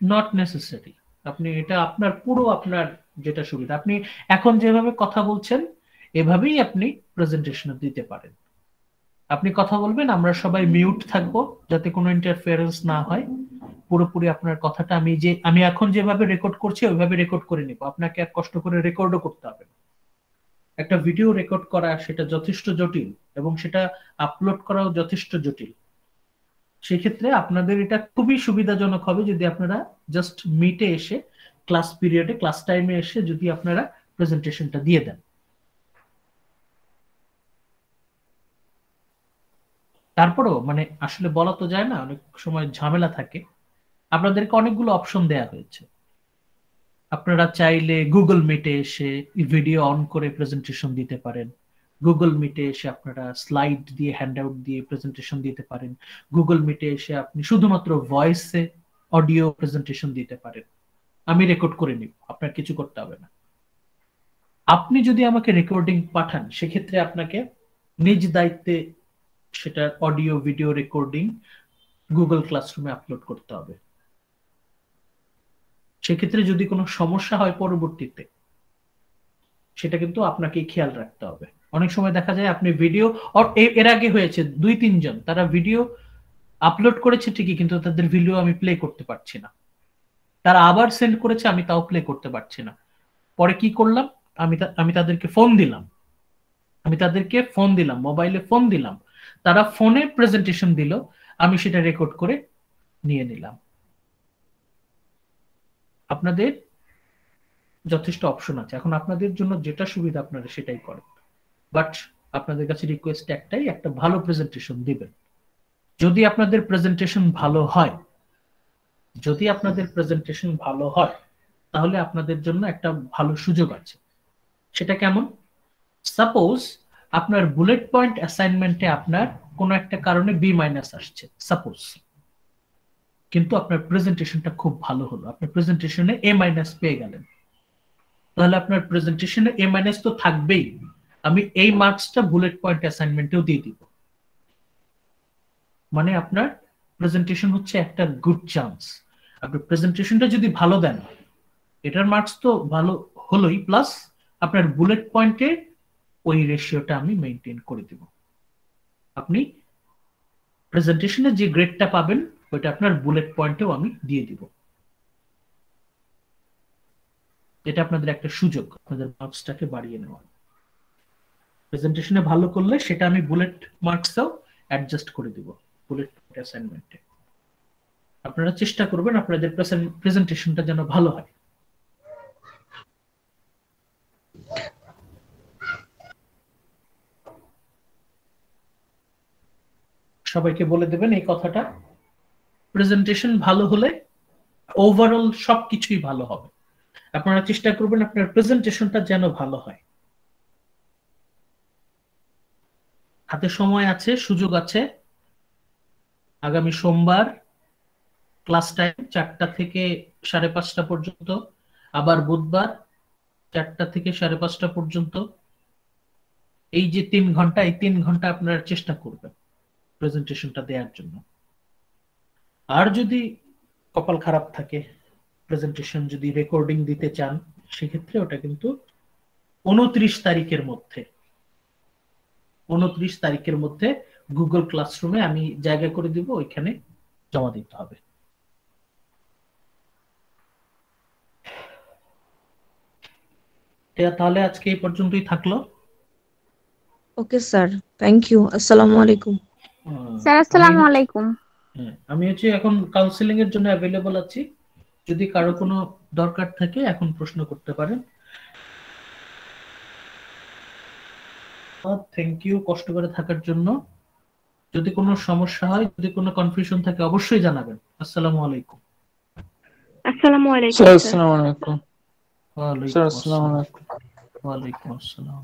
S1: নট নেসেসারি, আপনি এটা আপনার পুরো আপনার যেটা সুবিধা, আপনি এখন যেভাবে কথা বলছেন এভাবেই আপনি প্রেজেন্টেশন দিতে পারেন। আপনি কথা বলবেন, আমরা সবাই মিউট থাকবো যাতে কোনো ইন্টারফেরেন্স না হয়। পুরোপুরি আপনার কথাটা আমি এখন যেভাবে রেকর্ড করছি ওইভাবে রেকর্ড করে নিব, আপনাকে আর কষ্ট করে রেকর্ডও করতে হবে না। একটা ভিডিও রেকর্ড করা সেটা যথেষ্ট জটিল, এবং সেটা আপলোড করাও যথেষ্ট জটিল। সেক্ষেত্রে আপনাদের এটা খুবই সুবিধাজনক হবে যদি আপনারা জাস্ট মিটে এসে ক্লাস পিরিয়ডে ক্লাস টাইমে এসে যদি আপনারা প্রেজেন্টেশনটা দিয়ে দেন। তারপরেও মানে আসলে বলা তো যায় না, অনেক সময় ঝামেলা থাকে। আপনাদেরকে অনেকগুলো অপশন দেয়া হয়েছে, আপনারা চাইলে গুগল মিটে এসে ভিডিও অন করে প্রেজেন্টেশন দিতে পারেন, গুগল মিটে এসে আপনারা স্লাইড দিয়ে হ্যান্ডআউট দিয়ে প্রেজেন্টেশন দিতে পারেন, গুগল মিটে এসে আপনি শুধুমাত্র ভয়েসে অডিও প্রেজেন্টেশন দিতে পারেন। আমি রেকর্ড করে নিব, আপনার কিছু করতে হবে না। আপনি যদি আমাকে রেকর্ডিং পাঠান, সেক্ষেত্রে আপনাকে নিজ দায়িত্বে সেটার অডিও ভিডিও রেকর্ডিং গুগল ক্লাসরুমে আপলোড করতে হবে। সেক্ষেত্রে যদি কোনো সমস্যা হয় পরবর্তীতে, সেটা কিন্তু আপনাকে খেয়াল রাখতে হবে। অনেক সময় দেখা যায় আপনি ভিডিও, এর আগে হয়েছে 2-3 জন তারা ভিডিও আপলোড করেছে ঠিকই, কিন্তু তাদের ভিডিও আমি প্লে করতে পারছি না। তারা আবার সেন্ড করেছে, আমি তাও প্লে করতে পারছি না। পরে কি করলাম, আমি তাদেরকে ফোন দিলাম, মোবাইলে ফোন দিলাম, তারা ফোনে প্রেজেন্টেশন দিল, আমি সেটা রেকর্ড করে নিয়ে নিলাম। আপনাদের যথেষ্ট অপশন আছে, এখন আপনাদের জন্য যেটা সুবিধা আপনারা সেটাই করেন। বাট আপনাদের কাছে রিকোয়েস্ট একটাই, একটা ভালো প্রেজেন্টেশন দিবেন। যদি আপনাদের প্রেজেন্টেশন ভালো হয়, তাহলে আপনাদের জন্য একটা ভালো সুযোগ আছে। সেটা কেমন? সাপোজ আপনার বুলেট পয়েন্ট অ্যাসাইনমেন্টে আপনার কোনো একটা কারণে B- আসছে সাপোজ, কিন্তু আপনার প্রেজেন্টেশনটা খুব ভালো হলো, আপনি প্রেজেন্টেশনে A- পেয়ে গেলেন, তাহলে আপনার প্রেজেন্টেশনে A- তো থাকবেই, আমি এই মার্কসটা বুলেট পয়েন্ট অ্যাসাইনমেন্টেও দিয়ে দিব। মানে আপনার প্রেজেন্টেশন হচ্ছে একটা গুড চান্স। আপনি প্রেজেন্টেশনটা যদি ভালো দেন, এটার মার্কস তো ভালো হলোই, প্লাস আপনার বুলেট পয়েন্টে ওই রেশিওটা আমি মেনটেন করে দিব। আপনি প্রেজেন্টেশনে যে গ্রেডটা পাবেন ওইটা আপনার বুলেট পয়েন্টেও আমি দিয়ে দিব। এটা আপনাদের একটা সুযোগ আপনাদের মার্কসটাকে বাড়িয়ে নেওয়ার। প্রেজেন্টেশনে ভালো করলে সেটা আমি বুলেট মার্কসেও অ্যাডজাস্ট করে দিব বুলেট অ্যাসাইনমেন্টে। আপনারা চেষ্টা করবেন আপনাদের প্রেজেন্টেশনটা যেন ভালো হয়। সবাইকে বলে দেবেন এই কথাটা, প্রেজেন্টেশন ভালো হলে ওভারঅল সবকিছুই ভালো হবে। আপনারা চেষ্টা করবেন আপনার প্রেজেন্টেশনটা যেন ভালো হয়। হাতে সময় আছে, সুযোগ আছে। আগামী সোমবার ক্লাস টাইম 4টা থেকে 5:30 পর্যন্ত, আবার বুধবার 4টা থেকে 5:30 পর্যন্ত। এই যে 3 ঘন্টা, এই 3 ঘন্টা আপনারা চেষ্টা করবেন প্রেজেন্টেশনটা দেওয়ার জন্য। আর যদি কপাল খারাপ থাকে, প্রেজেন্টেশন যদি রেকর্ডিং দিতে চান, সেক্ষেত্রে ওটা কিন্তু 29 তারিখের মধ্যে গুগল ক্লাসরুমে আমি জায়গা করে দিব, ওইখানে জমা দিতে হবে। তাহলে আজকে এই পর্যন্তই থাকলো।
S4: Okay sir, thank you. আসসালামু আলাইকুম।
S5: স্যার আসসালামু আলাইকুম।
S1: আমি হচ্ছে এখন কাউন্সিলিং এর জন্য অ্যাভেলেবল আছি, যদি কারো কোনো দরকার থাকে এখন প্রশ্ন করতে পারেন। থ্যাংক ইউ কষ্ট করে থাকার জন্য। যদি কোনো সমস্যা হয়, যদি কোনো কনফিউশন থাকে অবশ্যই জানাবেন। আসসালামু আলাইকুম।
S2: আসসালামু আলাইকুম
S3: স্যার
S2: স্যার।
S3: আসসালামু আলাইকুম।
S1: ওয়ালাইকুম
S3: স্যার আসসালামু
S1: আসসালাম।
S3: আলাইকুম।
S1: ওয়ালাইকুম আসসালাম।